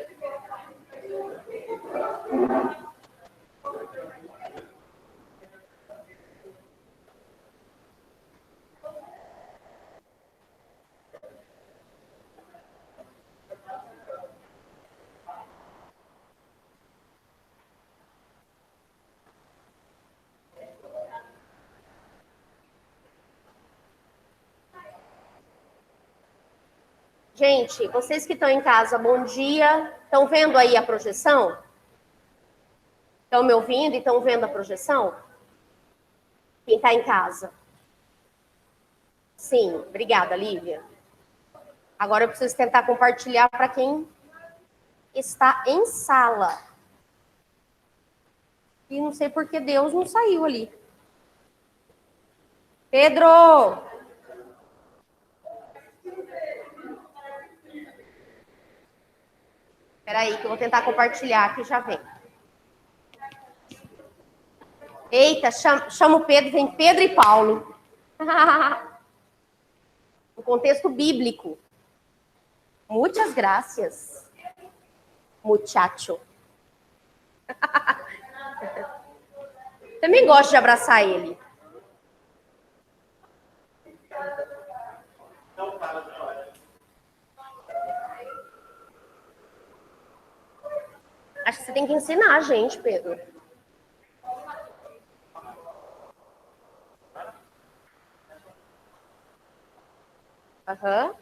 Gente, vocês que estão em casa, bom dia. Estão vendo aí a projeção? Estão me ouvindo e estão vendo a projeção? Quem está em casa? Sim, obrigada, Lívia. Agora eu preciso tentar compartilhar para quem está em sala. E não sei por que Deus não saiu ali. Pedro! Espera aí, que eu vou tentar compartilhar aqui, já vem. Eita, chama o Pedro, vem Pedro e Paulo. No contexto bíblico. Muitas graças, muchacho. Também gosto de abraçar ele. Acho que você tem que ensinar a gente, Pedro. Aham.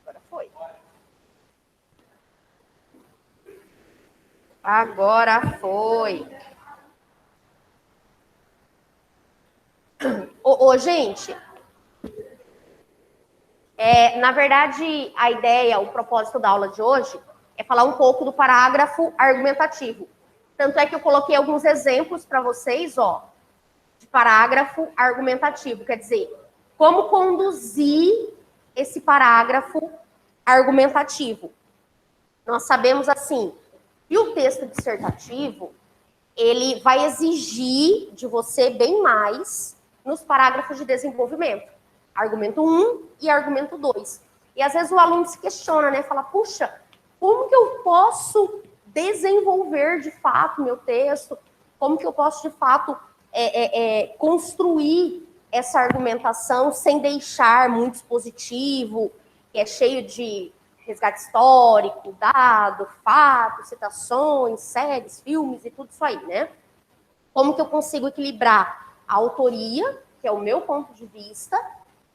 Agora foi. Agora foi. Ô, gente, na verdade, a ideia, o propósito da aula de hoje é falar um pouco do parágrafo argumentativo. Tanto é que eu coloquei alguns exemplos para vocês, ó, de parágrafo argumentativo. Quer dizer, como conduzir esse parágrafo argumentativo. Nós sabemos assim, e o texto dissertativo, ele vai exigir de você bem mais nos parágrafos de desenvolvimento. Argumento 1 e argumento 2. E às vezes o aluno se questiona, né? Fala, puxa, como que eu posso desenvolver de fato meu texto? Como que eu posso de fato construir essa argumentação sem deixar muito expositivo, que é cheio de resgate histórico, dado, fato, citações, séries, filmes e tudo isso aí, né? Como que eu consigo equilibrar a autoria, que é o meu ponto de vista,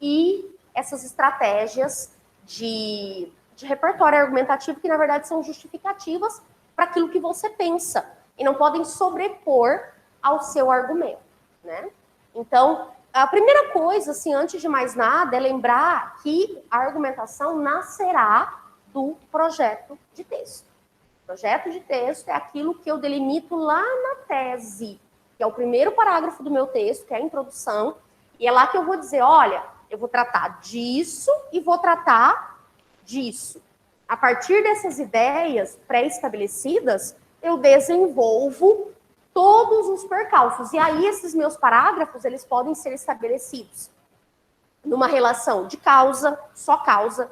e essas estratégias de repertório argumentativo, que na verdade são justificativas para aquilo que você pensa, e não podem sobrepor ao seu argumento, né? Então, a primeira coisa, assim, antes de mais nada, é lembrar que a argumentação nascerá do projeto de texto. O projeto de texto é aquilo que eu delimito lá na tese, que é o primeiro parágrafo do meu texto, que é a introdução, e é lá que eu vou dizer, olha, eu vou tratar disso e vou tratar disso. A partir dessas ideias pré-estabelecidas, eu desenvolvo todos os percalços. E aí, esses meus parágrafos, eles podem ser estabelecidos numa relação de causa, só causa,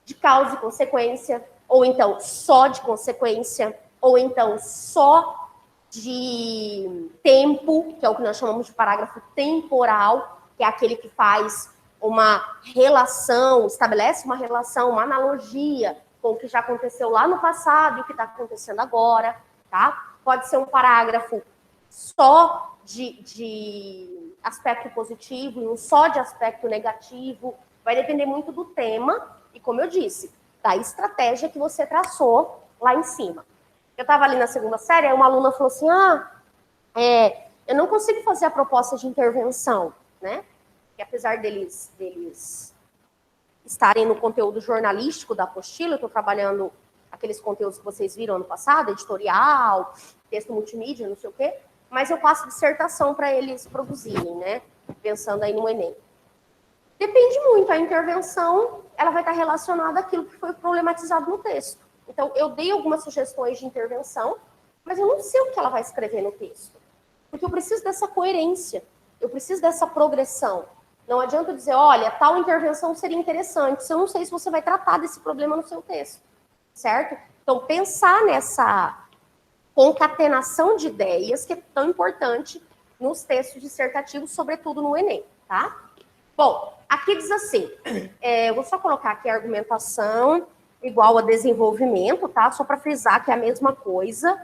de causa e consequência, ou então só de consequência, ou então só de tempo, que é o que nós chamamos de parágrafo temporal, que é aquele que faz uma relação, estabelece uma relação, uma analogia com o que já aconteceu lá no passado e o que está acontecendo agora, tá? Pode ser um parágrafo só de aspecto positivo e um só de aspecto negativo. Vai depender muito do tema e, como eu disse, da estratégia que você traçou lá em cima. Eu estava ali na segunda série, aí uma aluna falou assim, eu não consigo fazer a proposta de intervenção, né? Que apesar deles estarem no conteúdo jornalístico da apostila, eu estou trabalhando a aqueles conteúdos que vocês viram ano passado, editorial, texto multimídia, não sei o quê, mas eu passo dissertação para eles produzirem, né? Pensando aí no Enem. Depende muito, a intervenção, ela vai estar relacionada àquilo que foi problematizado no texto. Então, eu dei algumas sugestões de intervenção, mas eu não sei o que ela vai escrever no texto. Porque eu preciso dessa coerência, eu preciso dessa progressão. Não adianta eu dizer, olha, tal intervenção seria interessante, se eu não sei se você vai tratar desse problema no seu texto, certo? Então, pensar nessa concatenação de ideias, que é tão importante nos textos dissertativos, sobretudo no Enem, tá? Bom, aqui diz assim, eu vou só colocar aqui a argumentação igual a desenvolvimento, tá? Só para frisar que é a mesma coisa.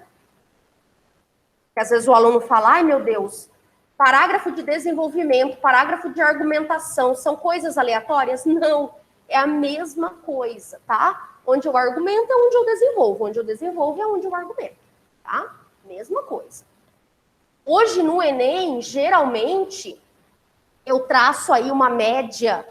Porque às vezes o aluno fala, ai meu Deus, parágrafo de desenvolvimento, parágrafo de argumentação, são coisas aleatórias? Não, é a mesma coisa, tá? Onde eu argumento é onde eu desenvolvo é onde eu argumento, tá? Mesma coisa. Hoje no Enem, geralmente, eu traço aí uma média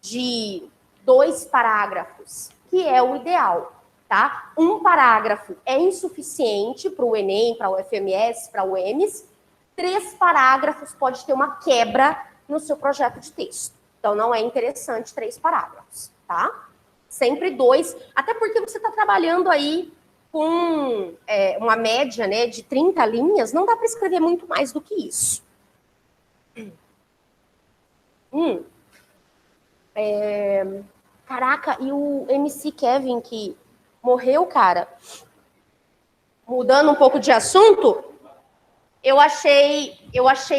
de 2 parágrafos, que é o ideal, tá? Um parágrafo é insuficiente para o Enem, para o FMS, para o EMS. 3 parágrafos pode ter uma quebra no seu projeto de texto. Então, não é interessante 3 parágrafos, tá? Sempre 2, até porque você está trabalhando aí com uma média, né, de 30 linhas, não dá para escrever muito mais do que isso. Caraca, e o MC Kevin, que morreu, cara, mudando um pouco de assunto, eu achei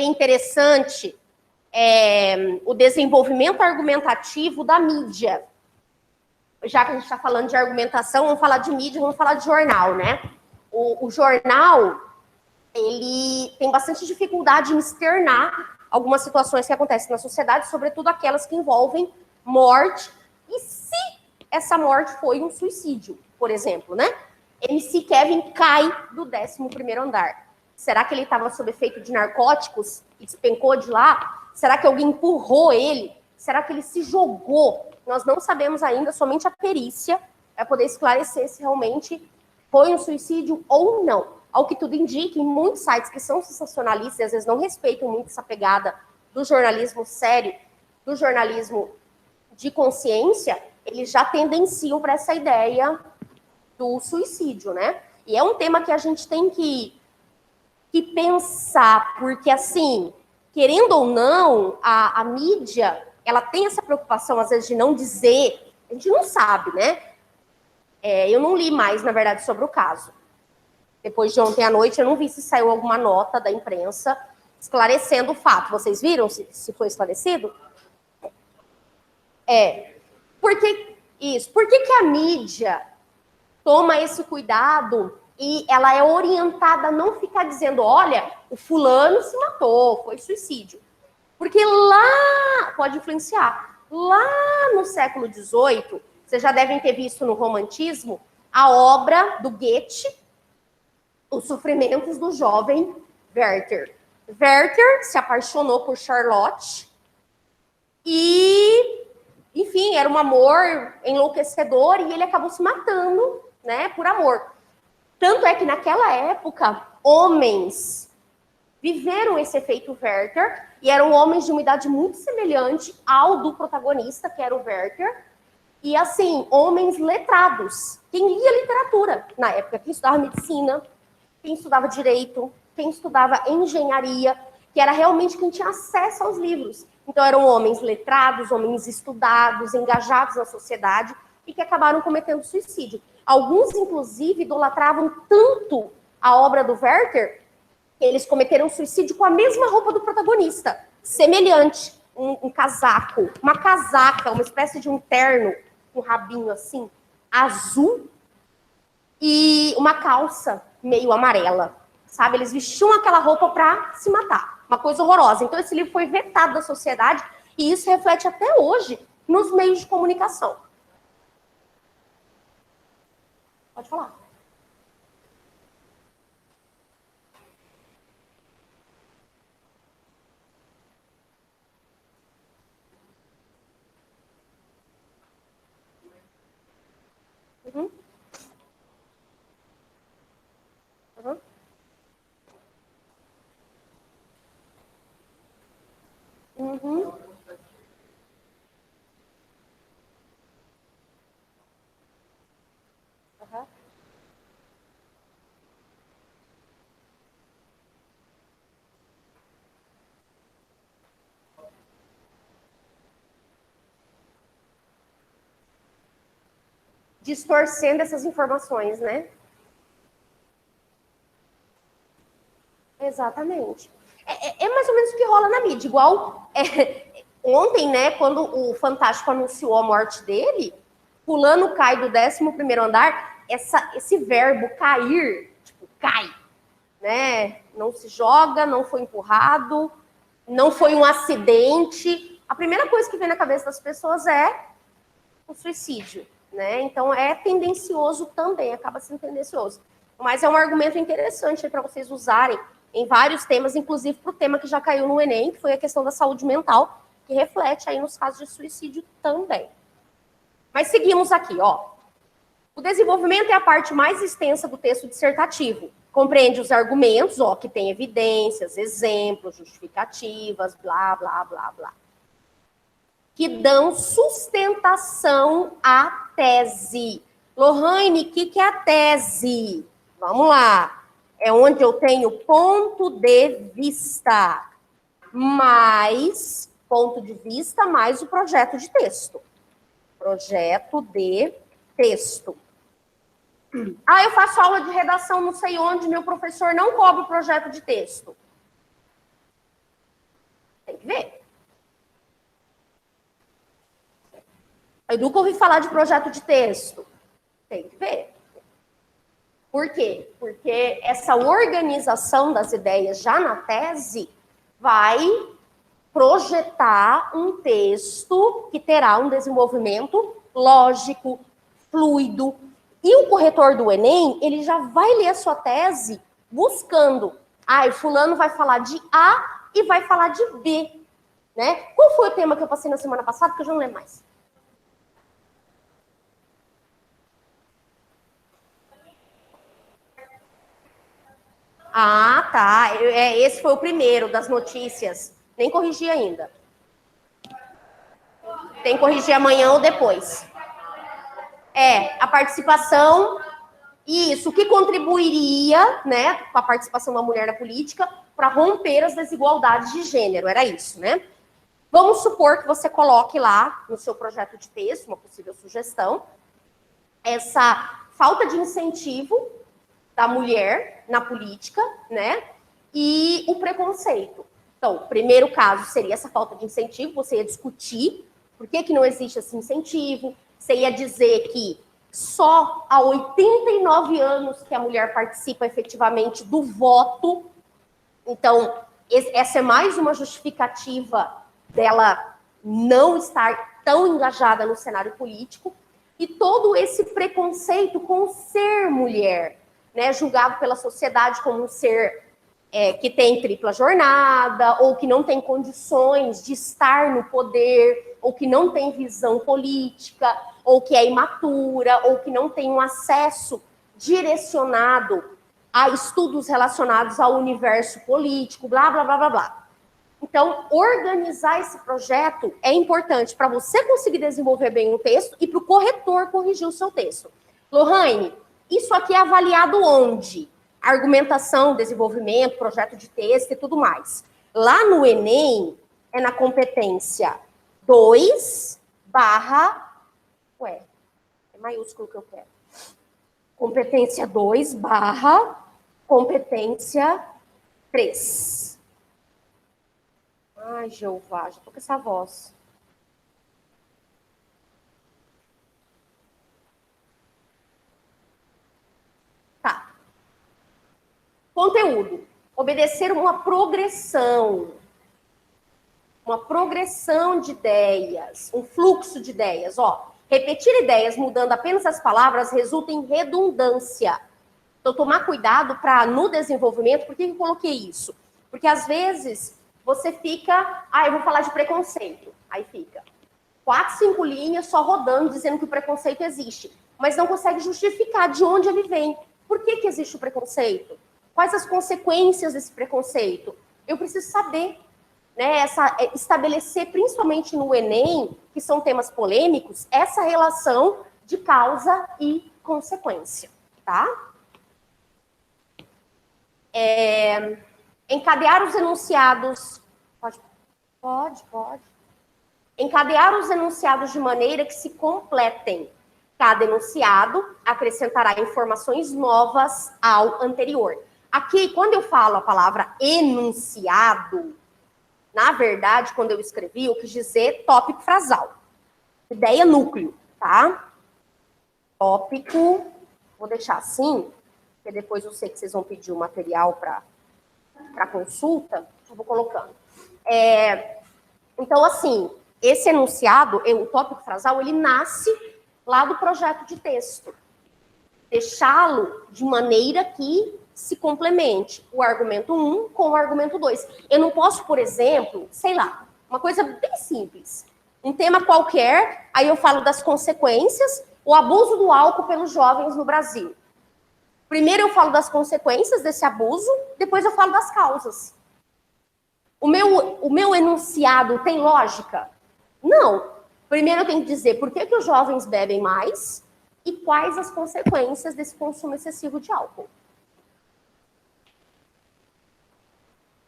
interessante o desenvolvimento argumentativo da mídia. Já que a gente está falando de argumentação, vamos falar de mídia, vamos falar de jornal, né? O jornal, ele tem bastante dificuldade em externar algumas situações que acontecem na sociedade, sobretudo aquelas que envolvem morte, e se essa morte foi um suicídio, por exemplo, né? MC Kevin cai do 11º andar. Será que ele estava sob efeito de narcóticos e despencou de lá? Será que alguém empurrou ele? Será que ele se jogou? Nós não sabemos ainda, somente a perícia vai poder esclarecer se realmente foi um suicídio ou não. Ao que tudo indica, em muitos sites que são sensacionalistas e às vezes não respeitam muito essa pegada do jornalismo sério, do jornalismo de consciência, eles já tendenciam para essa ideia do suicídio, né? E é um tema que a gente tem que pensar, porque assim, querendo ou não, a mídia, ela tem essa preocupação, às vezes, de não dizer, a gente não sabe, né? Eu não li mais, na verdade, sobre o caso. Depois de ontem à noite, eu não vi se saiu alguma nota da imprensa esclarecendo o fato. Vocês viram se foi esclarecido? Por que a mídia toma esse cuidado e ela é orientada a não ficar dizendo, olha, o fulano se matou, foi suicídio. Porque lá, pode influenciar, lá no século XVIII, vocês já devem ter visto no romantismo, a obra do Goethe, Os Sofrimentos do Jovem Werther. Werther se apaixonou por Charlotte e, enfim, era um amor enlouquecedor e ele acabou se matando, né, por amor. Tanto é que naquela época, homens viveram esse efeito Werther e eram homens de uma idade muito semelhante ao do protagonista, que era o Werther, e assim, homens letrados. Quem lia literatura na época, quem estudava medicina, quem estudava direito, quem estudava engenharia, que era realmente quem tinha acesso aos livros. Então eram homens letrados, homens estudados, engajados na sociedade e que acabaram cometendo suicídio. Alguns, inclusive, idolatravam tanto a obra do Werther que eles cometeram suicídio com a mesma roupa do protagonista, semelhante, um casaco, uma casaca, uma espécie de um terno, um rabinho assim, azul, e uma calça meio amarela, sabe? Eles vestiam aquela roupa para se matar. Uma coisa horrorosa. Então, esse livro foi vetado da sociedade e isso reflete até hoje nos meios de comunicação. Pode falar. Uhum. Uhum. Uhum. Distorcendo essas informações, né? Exatamente. É mais ou menos o que rola na mídia. Igual ontem, né, quando o Fantástico anunciou a morte dele, fulano cai do 11º andar, esse verbo cair, tipo, cai, né? Não se joga, não foi empurrado, não foi um acidente. A primeira coisa que vem na cabeça das pessoas é o suicídio, né? Então é tendencioso também, acaba sendo tendencioso. Mas é um argumento interessante para vocês usarem em vários temas, inclusive para o tema que já caiu no Enem, que foi a questão da saúde mental, que reflete aí nos casos de suicídio também. Mas seguimos aqui, ó. O desenvolvimento é a parte mais extensa do texto dissertativo. Compreende os argumentos, ó, que tem evidências, exemplos, justificativas, blá, blá, blá, blá, que dão sustentação à tese. Lohane, o que é a tese? Vamos lá. É onde eu tenho ponto de vista, mais ponto de vista, mais o projeto de texto. Projeto de texto. Ah, eu faço aula de redação não sei onde, meu professor não cobra o projeto de texto. Tem que ver. Eu nunca ouvi falar de projeto de texto. Tem que ver. Por quê? Porque essa organização das ideias já na tese vai projetar um texto que terá um desenvolvimento lógico, fluido. E o corretor do Enem, ele já vai ler a sua tese buscando. Ah, fulano vai falar de A e vai falar de B. Né? Qual foi o tema que eu passei na semana passada? Que eu já não lembro mais. Ah, tá. Esse foi o primeiro das notícias. Nem corrigi ainda. Tem que corrigir amanhã ou depois. A participação, isso, o que contribuiria, né, com a participação da mulher na política para romper as desigualdades de gênero, era isso, né? Vamos supor que você coloque lá no seu projeto de texto, uma possível sugestão, essa falta de incentivo da mulher na política, né? E o preconceito. Então, o primeiro caso seria essa falta de incentivo, você ia discutir por que não existe esse incentivo, você ia dizer que só há 89 anos que a mulher participa efetivamente do voto. Então, essa é mais uma justificativa dela não estar tão engajada no cenário político. E todo esse preconceito com o ser mulher, né, julgado pela sociedade como um ser que tem tripla jornada, ou que não tem condições de estar no poder, ou que não tem visão política, ou que é imatura, ou que não tem um acesso direcionado a estudos relacionados ao universo político, blá, blá, blá, blá, blá. Então, organizar esse projeto é importante para você conseguir desenvolver bem o texto e para o corretor corrigir o seu texto. Lohane, isso aqui é avaliado onde? Argumentação, desenvolvimento, projeto de texto e tudo mais. Lá no Enem, é na competência 2 barra... Ué, é maiúsculo que eu quero. Competência 2 barra competência 3. Ai, Jeová, já tô com essa voz. Tá. Conteúdo. Obedecer uma progressão. Uma progressão de ideias. Um fluxo de ideias. Ó, repetir ideias mudando apenas as palavras resulta em redundância. Então, tomar cuidado para, no desenvolvimento, por que eu coloquei isso? Porque, às vezes, você fica... Ah, eu vou falar de preconceito. Aí fica 4, 5 linhas só rodando, dizendo que o preconceito existe. Mas não consegue justificar de onde ele vem. Por que existe o preconceito? Quais as consequências desse preconceito? Eu preciso saber, né? Estabelecer, principalmente no Enem, que são temas polêmicos, essa relação de causa e consequência, tá? Encadear os enunciados... Pode. Encadear os enunciados de maneira que se completem. Cada enunciado acrescentará informações novas ao anterior. Aqui, quando eu falo a palavra enunciado, na verdade, quando eu escrevi, eu quis dizer tópico frasal. Ideia núcleo, tá? Tópico, vou deixar assim, porque depois eu sei que vocês vão pedir o material para consulta, eu vou colocando. Então, assim, esse enunciado, o tópico frasal, ele nasce lá do projeto de texto. Deixá-lo de maneira que se complemente o argumento 1 com o argumento 2. Eu não posso, por exemplo, sei lá, uma coisa bem simples. Um tema qualquer, aí eu falo das consequências, o abuso do álcool pelos jovens no Brasil. Primeiro eu falo das consequências desse abuso, depois eu falo das causas. O meu enunciado tem lógica? Não. Primeiro eu tenho que dizer por que os jovens bebem mais e quais as consequências desse consumo excessivo de álcool.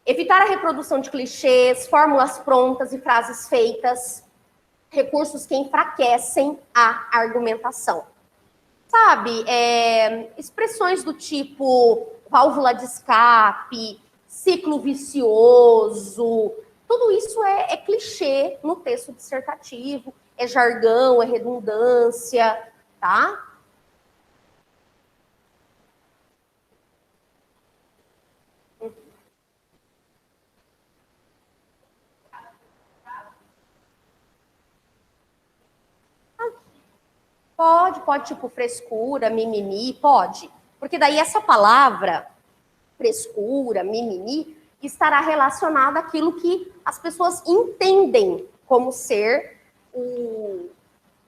Evitar a reprodução de clichês, fórmulas prontas e frases feitas, recursos que enfraquecem a argumentação. Sabe, expressões do tipo válvula de escape, ciclo vicioso, tudo isso é clichê no texto dissertativo, é jargão, é redundância, tá? Pode, tipo, frescura, mimimi, pode. Porque daí essa palavra, frescura, mimimi, estará relacionada àquilo que as pessoas entendem como ser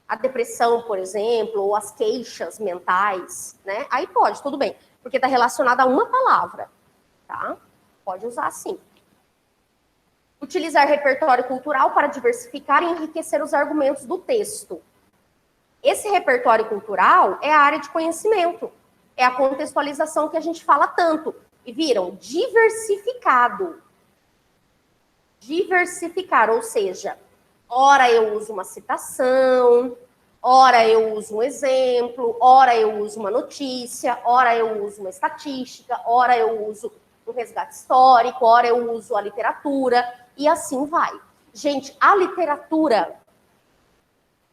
a depressão, por exemplo, ou as queixas mentais, né? Aí pode, tudo bem. Porque está relacionada a uma palavra, tá? Pode usar sim. Utilizar repertório cultural para diversificar e enriquecer os argumentos do texto. Esse repertório cultural é a área de conhecimento, é a contextualização que a gente fala tanto. E viram? Diversificado. Diversificar, ou seja, ora eu uso uma citação, ora eu uso um exemplo, ora eu uso uma notícia, ora eu uso uma estatística, ora eu uso um resgate histórico, ora eu uso a literatura, e assim vai. Gente, a literatura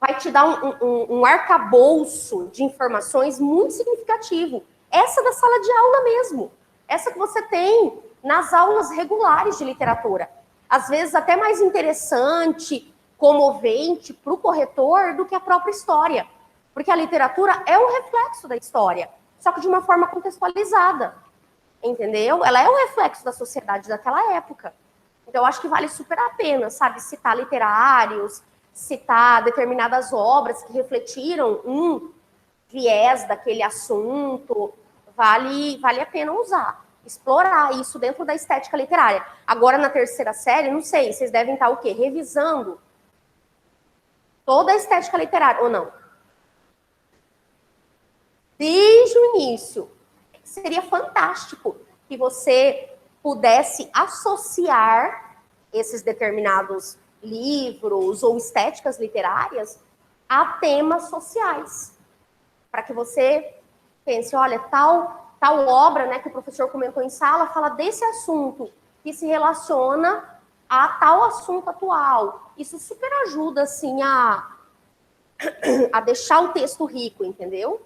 vai te dar um arcabouço de informações muito significativo. Essa da sala de aula mesmo. Essa que você tem nas aulas regulares de literatura. Às vezes até mais interessante, comovente para o corretor do que a própria história. Porque a literatura é um reflexo da história, só que de uma forma contextualizada. Entendeu? Ela é um reflexo da sociedade daquela época. Então, eu acho que vale super a pena, sabe? Citar literários, citar determinadas obras que refletiram um viés daquele assunto, vale a pena usar, explorar isso dentro da estética literária. Agora, na terceira série, não sei, vocês devem estar o quê? Revisando toda a estética literária, ou não? Desde o início. Seria fantástico que você pudesse associar esses determinados livros ou estéticas literárias a temas sociais. Para que você pense, olha, tal obra, né, que o professor comentou em sala, fala desse assunto que se relaciona a tal assunto atual. Isso super ajuda, assim, a deixar o texto rico, entendeu?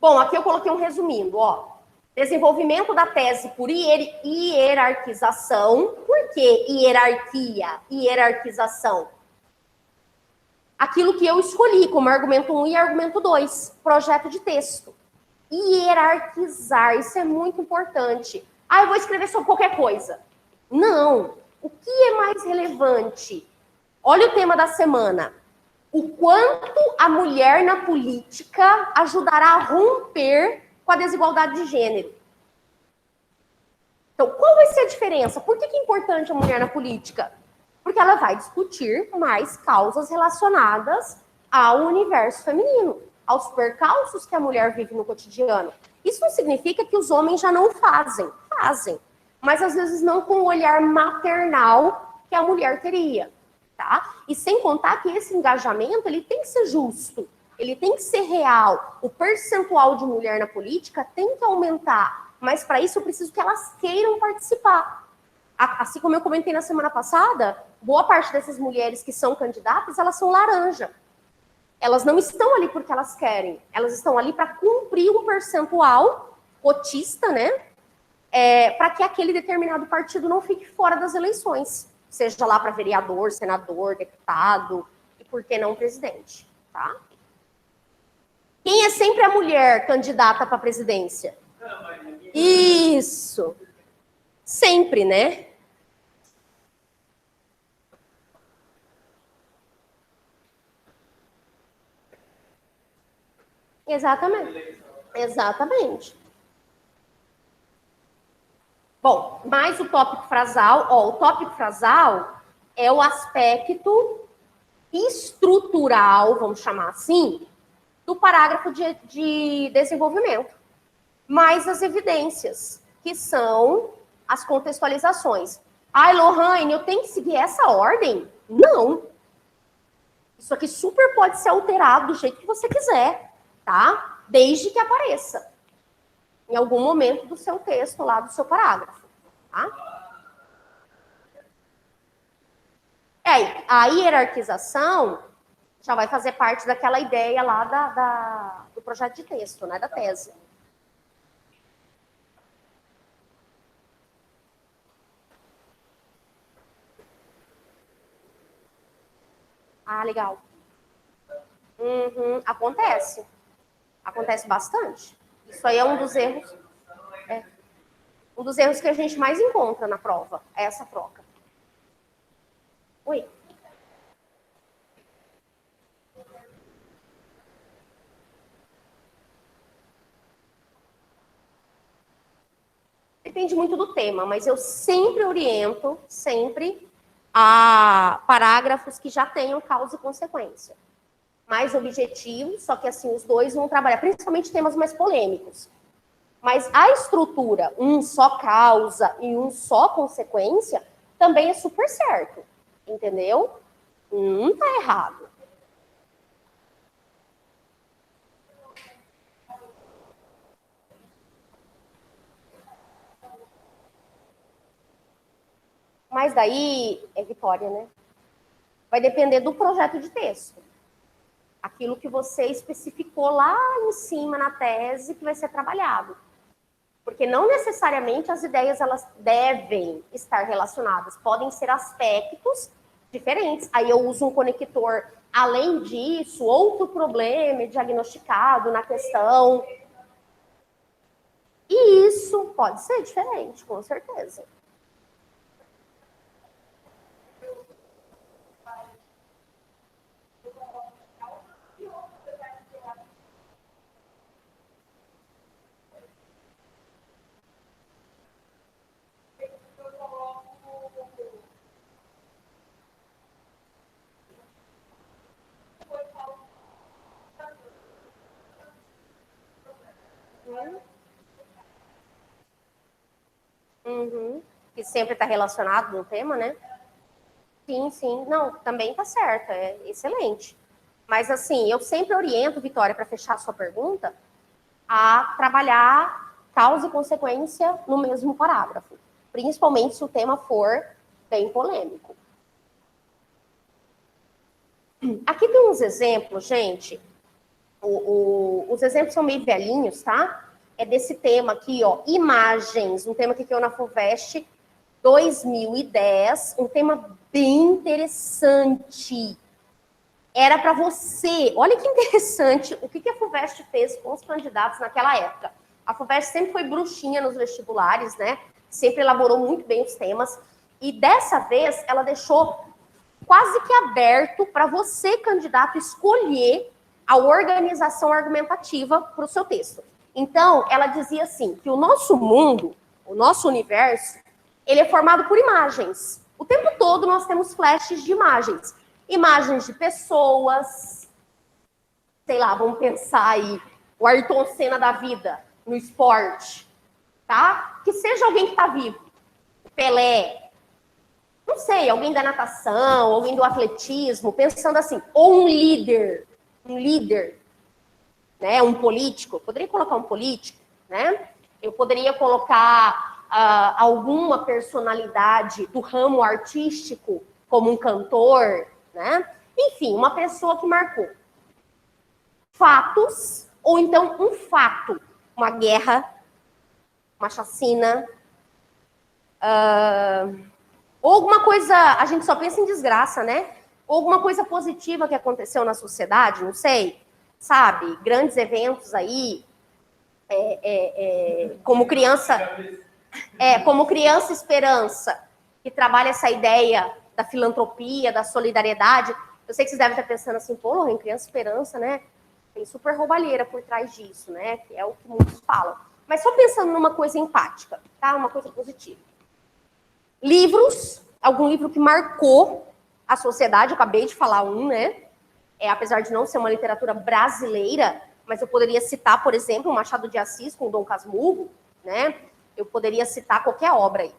Bom, aqui eu coloquei um resumindo, ó. Desenvolvimento da tese por hierarquização. Por que hierarquia? Hierarquização. Aquilo que eu escolhi como argumento 1 e argumento 2. Projeto de texto. Hierarquizar, isso é muito importante. Eu vou escrever sobre qualquer coisa. Não. O que é mais relevante? Olha o tema da semana. O quanto a mulher na política ajudará a romper com a desigualdade de gênero. Então, qual vai ser a diferença? Por que é importante a mulher na política? Porque ela vai discutir mais causas relacionadas ao universo feminino, aos percalços que a mulher vive no cotidiano. Isso não significa que os homens já não fazem. Fazem. Mas, às vezes, não com o olhar maternal que a mulher teria. Tá? E sem contar que esse engajamento ele tem que ser justo. Ele tem que ser real. O percentual de mulher na política tem que aumentar. Mas, para isso, eu preciso que elas queiram participar. Assim como eu comentei na semana passada, boa parte dessas mulheres que são candidatas, elas são laranja. Elas não estão ali porque elas querem. Elas estão ali para cumprir um percentual cotista, né? Para que aquele determinado partido não fique fora das eleições. Seja lá para vereador, senador, deputado e, por que não, presidente. Tá? Quem é sempre a mulher candidata para a presidência? Isso. Sempre, né? Exatamente. Exatamente. Bom, mais o tópico frasal. O tópico frasal é o aspecto estrutural, vamos chamar assim, do parágrafo de desenvolvimento. Mais as evidências, que são as contextualizações. Lohane, eu tenho que seguir essa ordem? Não. Isso aqui super pode ser alterado do jeito que você quiser, tá? Desde que apareça em algum momento do seu texto lá, do seu parágrafo, tá? A hierarquização já vai fazer parte daquela ideia lá do projeto de texto, né, da tese. Legal. Acontece. Acontece bastante. Isso aí é um dos erros. Um dos erros que a gente mais encontra na prova, é essa troca. Oi. Depende muito do tema, mas eu sempre oriento, a parágrafos que já tenham causa e consequência. Mais objetivos, só que assim, os dois vão trabalhar, principalmente temas mais polêmicos. Mas a estrutura, um só causa e um só consequência, também é super certo. Entendeu? Não tá errado. Mas daí, Vitória, né? Vai depender do projeto de texto. Aquilo que você especificou lá em cima na tese que vai ser trabalhado. Porque não necessariamente as ideias elas devem estar relacionadas. Podem ser aspectos diferentes. Aí eu uso um conector. Além disso, outro problema é diagnosticado na questão. E isso pode ser diferente, com certeza. Que sempre está relacionado no tema, né? Sim, sim. Não, também tá certo, é excelente. Mas, assim, eu sempre oriento, Vitória, para fechar a sua pergunta, a trabalhar causa e consequência no mesmo parágrafo. Principalmente se o tema for bem polêmico. Aqui tem uns exemplos, gente. Os exemplos são meio velhinhos, tá? É desse tema aqui, ó, imagens, um tema que caiu na FUVEST 2010, um tema bem interessante. Era para você, olha que interessante, o que a FUVEST fez com os candidatos naquela época. A FUVEST sempre foi bruxinha nos vestibulares, né? Sempre elaborou muito bem os temas. E dessa vez, ela deixou quase que aberto para você, candidato, escolher a organização argumentativa para o seu texto. Então, ela dizia assim, que o nosso mundo, o nosso universo, ele é formado por imagens. O tempo todo nós temos flashes de imagens. Imagens de pessoas, sei lá, vamos pensar aí, o Ayrton Senna da vida, no esporte, tá? Que seja alguém que está vivo. Pelé, não sei, alguém da natação, alguém do atletismo, pensando assim, ou um líder, né, um político, eu poderia colocar um político, né? Eu poderia colocar alguma personalidade do ramo artístico, como um cantor, né? Enfim, uma pessoa que marcou. Fatos, ou então um fato, uma guerra, uma chacina, ou alguma coisa, a gente só pensa em desgraça, né? Ou alguma coisa positiva que aconteceu na sociedade, não sei, sabe? Grandes eventos aí, como Criança Esperança, que trabalha essa ideia da filantropia, da solidariedade. Eu sei que vocês devem estar pensando assim, pô, em Criança Esperança, né? Tem super roubalheira por trás disso, né? Que é o que muitos falam. Mas só pensando numa coisa empática, tá? Uma coisa positiva. Livros, algum livro que marcou a sociedade, eu acabei de falar um, né? Apesar de não ser uma literatura brasileira, mas eu poderia citar, por exemplo, o Machado de Assis com o Dom Casmurro, né? Eu poderia citar qualquer obra aí.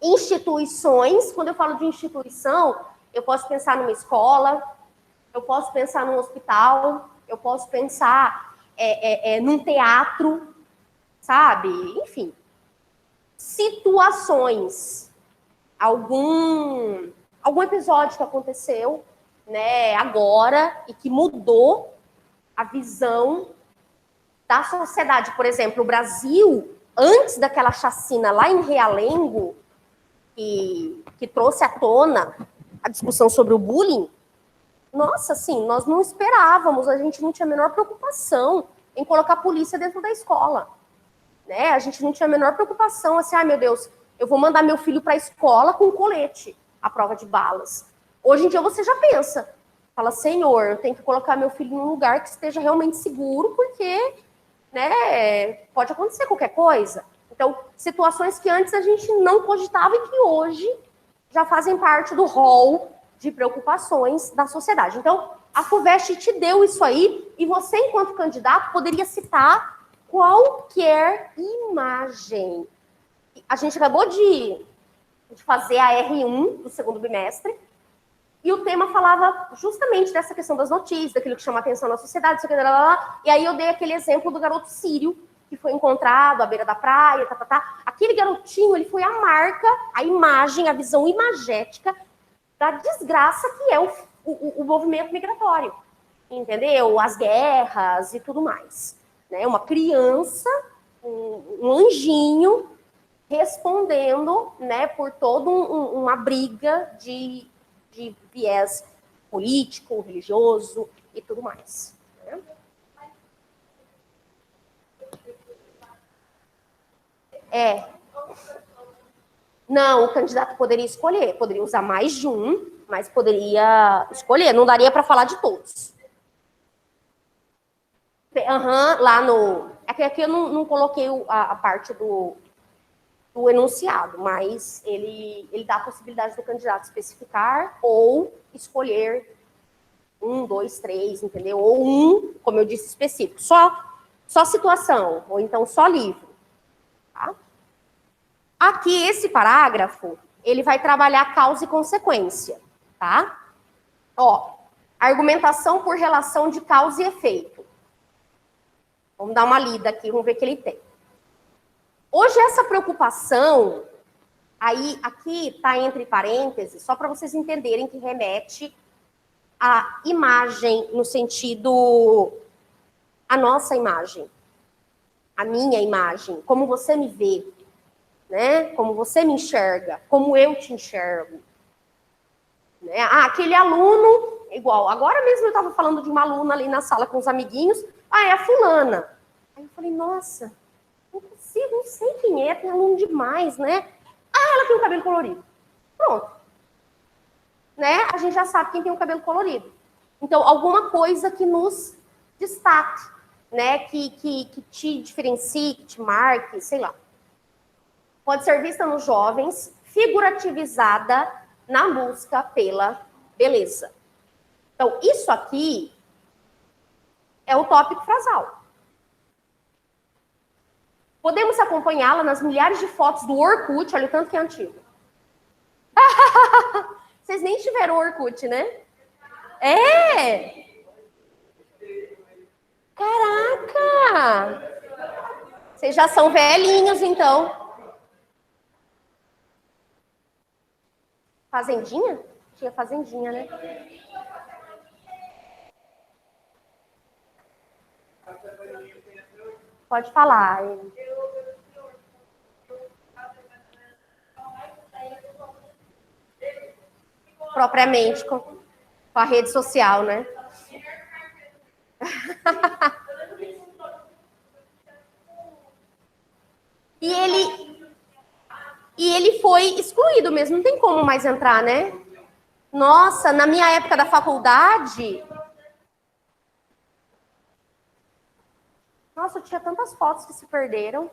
Instituições, quando eu falo de instituição, eu posso pensar numa escola, eu posso pensar num hospital, eu posso pensar num teatro, sabe? Enfim. Situações. Algum episódio que aconteceu, né, agora e que mudou a visão da sociedade. Por exemplo, o Brasil, antes daquela chacina lá em Realengo, que trouxe à tona a discussão sobre o bullying, nossa, assim, nós não esperávamos, a gente não tinha a menor preocupação em colocar a polícia dentro da escola. Né? A gente não tinha a menor preocupação, assim, ai meu Deus, eu vou mandar meu filho para a escola com colete, à prova de balas. Hoje em dia você já pensa, fala, Senhor, eu tenho que colocar meu filho num lugar que esteja realmente seguro, porque, né, pode acontecer qualquer coisa. Então, situações que antes a gente não cogitava e que hoje já fazem parte do rol de preocupações da sociedade. Então, a FUVEST te deu isso aí, e você, enquanto candidato, poderia citar qualquer imagem. A gente acabou de fazer a R1 do segundo bimestre, e o tema falava justamente dessa questão das notícias, daquilo que chama atenção na sociedade, e aí eu dei aquele exemplo do garoto sírio, que foi encontrado à beira da praia, Aquele garotinho, ele foi a marca, a imagem, a visão imagética da desgraça que é o movimento migratório, entendeu? As guerras e tudo mais. Né? Uma criança, um anjinho, respondendo, né, por toda uma briga de viés político, religioso e tudo mais. Né? Não, o candidato poderia escolher, poderia usar mais de um, mas poderia escolher, não daria para falar de todos. Lá no... Aqui eu não coloquei a parte do enunciado, mas ele dá a possibilidade do candidato especificar ou escolher 1, 2, 3, entendeu? Ou um, como eu disse, específico. Só situação, ou então só livro. Tá? Aqui, esse parágrafo, ele vai trabalhar causa e consequência, tá? Ó, argumentação por relação de causa e efeito. Vamos dar uma lida aqui, vamos ver o que ele tem. Hoje, essa preocupação, aí, aqui está entre parênteses, só para vocês entenderem que remete à imagem, no sentido, a nossa imagem, a minha imagem, como você me vê, né? Como você me enxerga, como eu te enxergo. Né? Aquele aluno, igual, agora mesmo eu estava falando de uma aluna ali na sala com os amiguinhos, é a fulana. Aí eu falei, nossa, não sei quem é, tem aluno demais, né? Ela tem um cabelo colorido. Pronto. Né? A gente já sabe quem tem um cabelo colorido. Então, alguma coisa que nos destaque, né? Que te diferencie, que te marque, sei lá. pode ser vista nos jovens, figurativizada na busca pela beleza. Então, isso aqui é o tópico frasal. Podemos acompanhá-la nas milhares de fotos do Orkut, olha o tanto que é antigo. Vocês nem tiveram Orkut, né? É! Caraca! Vocês já são velhinhos, então. Fazendinha? Tinha fazendinha, né? Pode falar. Propriamente com a rede social, né? E ele foi excluído mesmo, não tem como mais entrar, né? Nossa, na minha época da faculdade... Nossa, eu tinha tantas fotos que se perderam.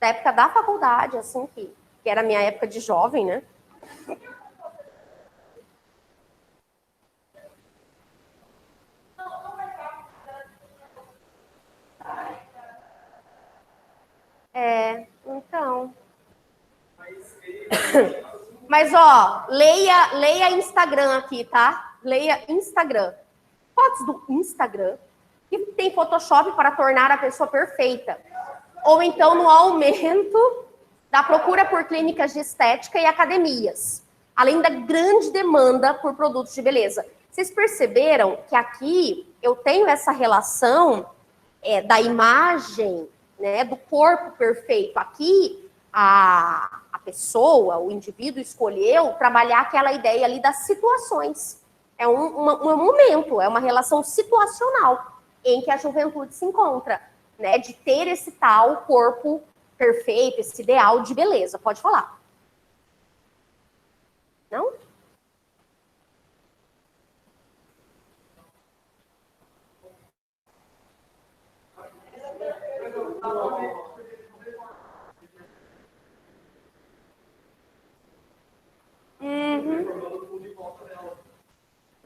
Da época da faculdade, assim, que era a minha época de jovem, né? Então... Mas, ó, leia Instagram aqui, tá? Leia Instagram. Fotos do Instagram que tem Photoshop para tornar a pessoa perfeita. Ou então no aumento da procura por clínicas de estética e academias. Além da grande demanda por produtos de beleza. Vocês perceberam que aqui eu tenho essa relação da imagem, né, do corpo perfeito. Aqui a pessoa, o indivíduo escolheu trabalhar aquela ideia ali das situações. É um momento, é uma relação situacional em que a juventude se encontra, né, de ter esse tal corpo perfeito, esse ideal de beleza. Pode falar. Não?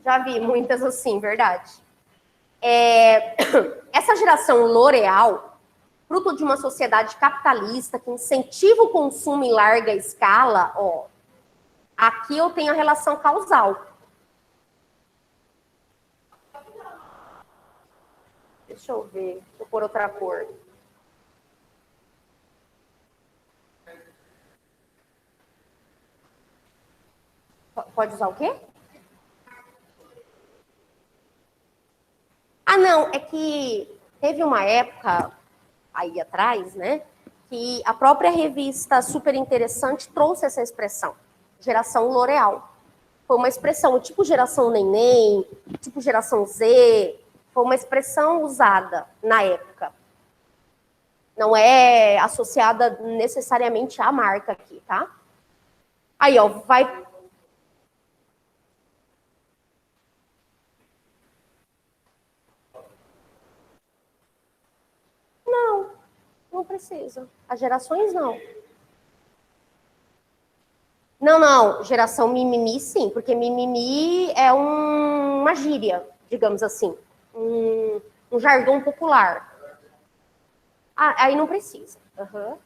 Já vi muitas assim, verdade. Essa geração L'Oréal, fruto de uma sociedade capitalista que incentiva o consumo em larga escala, ó, aqui eu tenho a relação causal. Deixa eu ver, vou pôr outra cor. Pode usar o quê? Ah, não, é que teve uma época aí atrás, né, que a própria revista Super Interessante trouxe essa expressão, geração L'Oréal. Foi uma expressão, tipo geração Neném, tipo geração Z, foi uma expressão usada na época. Não é associada necessariamente à marca aqui, tá? Aí, ó, vai... Não precisa. As gerações, não. Não. Geração mimimi, sim. Porque mimimi é uma gíria, digamos assim. Um jargão popular. Ah, aí não precisa. Uhum.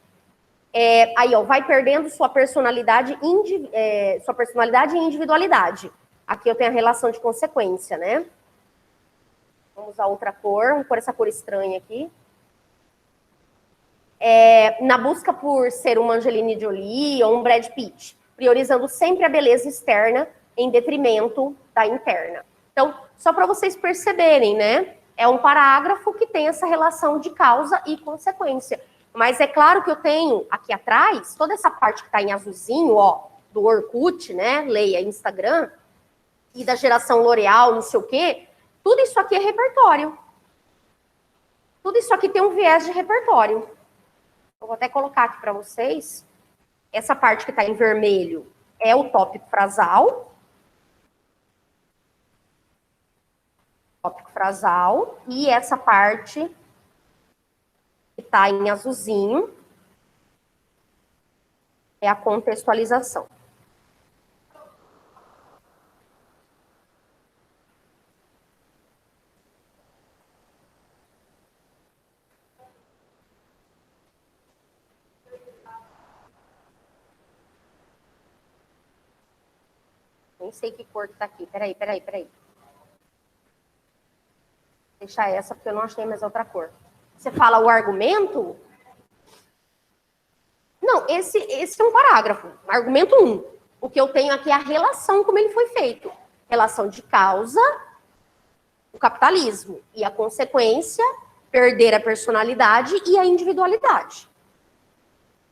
Aí, ó, vai perdendo sua personalidade e individualidade. Aqui eu tenho a relação de consequência, né? Vamos usar outra cor. Vamos pôr essa cor estranha aqui. Na busca por ser uma Angelina Jolie ou um Brad Pitt, priorizando sempre a beleza externa em detrimento da interna. Então, só para vocês perceberem, né? É um parágrafo que tem essa relação de causa e consequência. Mas é claro que eu tenho aqui atrás, toda essa parte que está em azulzinho, ó, do Orkut, né? Leia Instagram, e da geração L'Oréal, não sei o quê, tudo isso aqui é repertório. Tudo isso aqui tem um viés de repertório. Eu vou até colocar aqui para vocês. Essa parte que está em vermelho é o tópico frasal. Tópico frasal. E essa parte que está em azulzinho É a contextualização. Nem sei que cor que tá aqui. Peraí. Deixar essa, porque eu não achei mais outra cor. Você fala o argumento? Não, esse é um parágrafo. Argumento 1. O que eu tenho aqui é a relação como ele foi feito. Relação de causa, o capitalismo. E a consequência, perder a personalidade e a individualidade.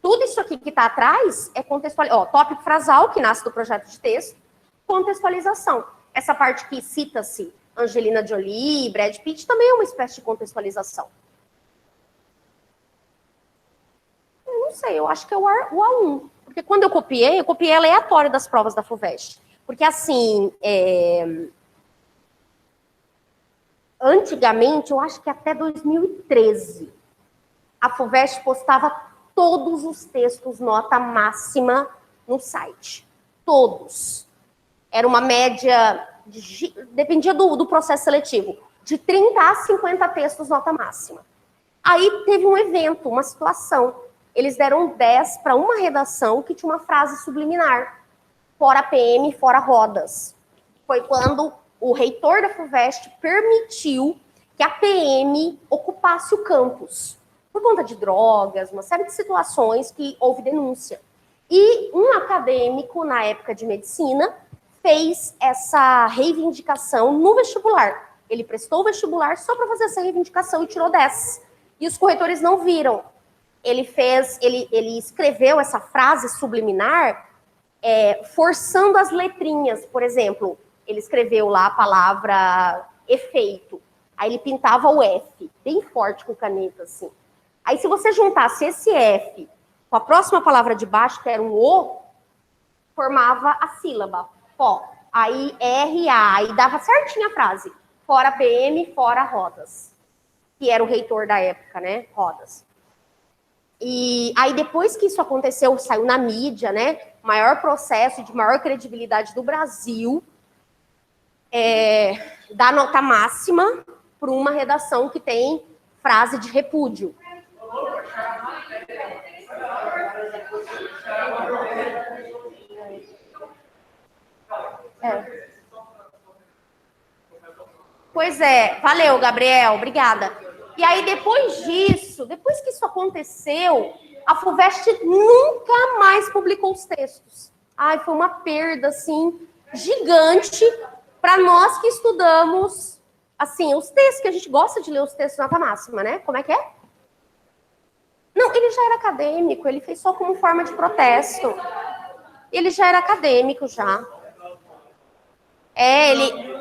Tudo isso aqui que está atrás é contextualização. Tópico frasal, que nasce do projeto de texto. Contextualização. Essa parte que cita-se Angelina Jolie, Brad Pitt, também é uma espécie de contextualização. Eu não sei, eu acho que é o A1. Porque quando eu copiei aleatório das provas da FUVEST. Porque, assim, antigamente, eu acho que até 2013, a FUVEST postava todos os textos nota máxima no site. Todos. Era uma média, dependia do processo seletivo, de 30 a 50 textos nota máxima. Aí teve um evento, uma situação. Eles deram 10 para uma redação que tinha uma frase subliminar. Fora PM, fora rodas. Foi quando o reitor da FUVEST permitiu que a PM ocupasse o campus. Por conta de drogas, uma série de situações que houve denúncia. E um acadêmico, na época de medicina, fez essa reivindicação no vestibular. Ele prestou o vestibular só para fazer essa reivindicação e tirou 10. E os corretores não viram. Ele escreveu essa frase subliminar forçando as letrinhas. Por exemplo, ele escreveu lá a palavra efeito. Aí ele pintava o F, bem forte com caneta, assim. Aí se você juntasse esse F com a próxima palavra de baixo, que era um O, formava a sílaba. Ó, aí R-A, aí dava certinho a frase. Fora PM, fora Rodas. Que era o reitor da época, né? Rodas. E aí depois que isso aconteceu, saiu na mídia, né? Maior processo de maior credibilidade do Brasil, dá nota máxima para uma redação que tem frase de repúdio. Pois é, valeu, Gabriel, obrigada. E aí, depois disso, depois que isso aconteceu, a FUVEST nunca mais publicou os textos. Ai, foi uma perda, assim, gigante para nós que estudamos, assim, os textos, que a gente gosta de ler os textos nota máxima, né? Como é que é? Não, ele já era acadêmico, ele fez só como forma de protesto. Ele já era acadêmico, já. Ele...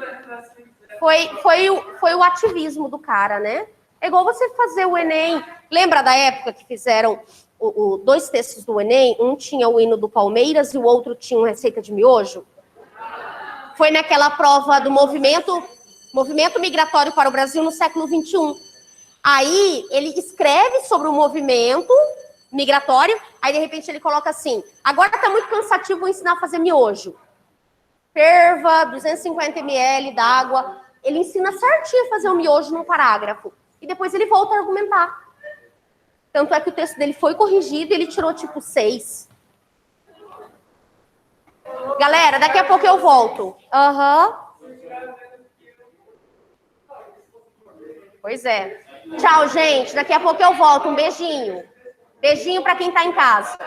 Foi o ativismo do cara, né? É igual você fazer o Enem. Lembra da época que fizeram dois textos do Enem? Um tinha o hino do Palmeiras e o outro tinha uma receita de miojo? Foi naquela prova do movimento migratório para o Brasil no século XXI. Aí ele escreve sobre o movimento migratório, aí de repente ele coloca assim, agora tá muito cansativo ensinar a fazer miojo. Ferva 250 ml d'água. Ele ensina certinho a fazer o miojo num parágrafo. E depois ele volta a argumentar. Tanto é que o texto dele foi corrigido e ele tirou tipo 6. Galera, daqui a pouco eu volto. Pois é. Tchau, gente. Daqui a pouco eu volto. Um beijinho. Beijinho para quem tá em casa.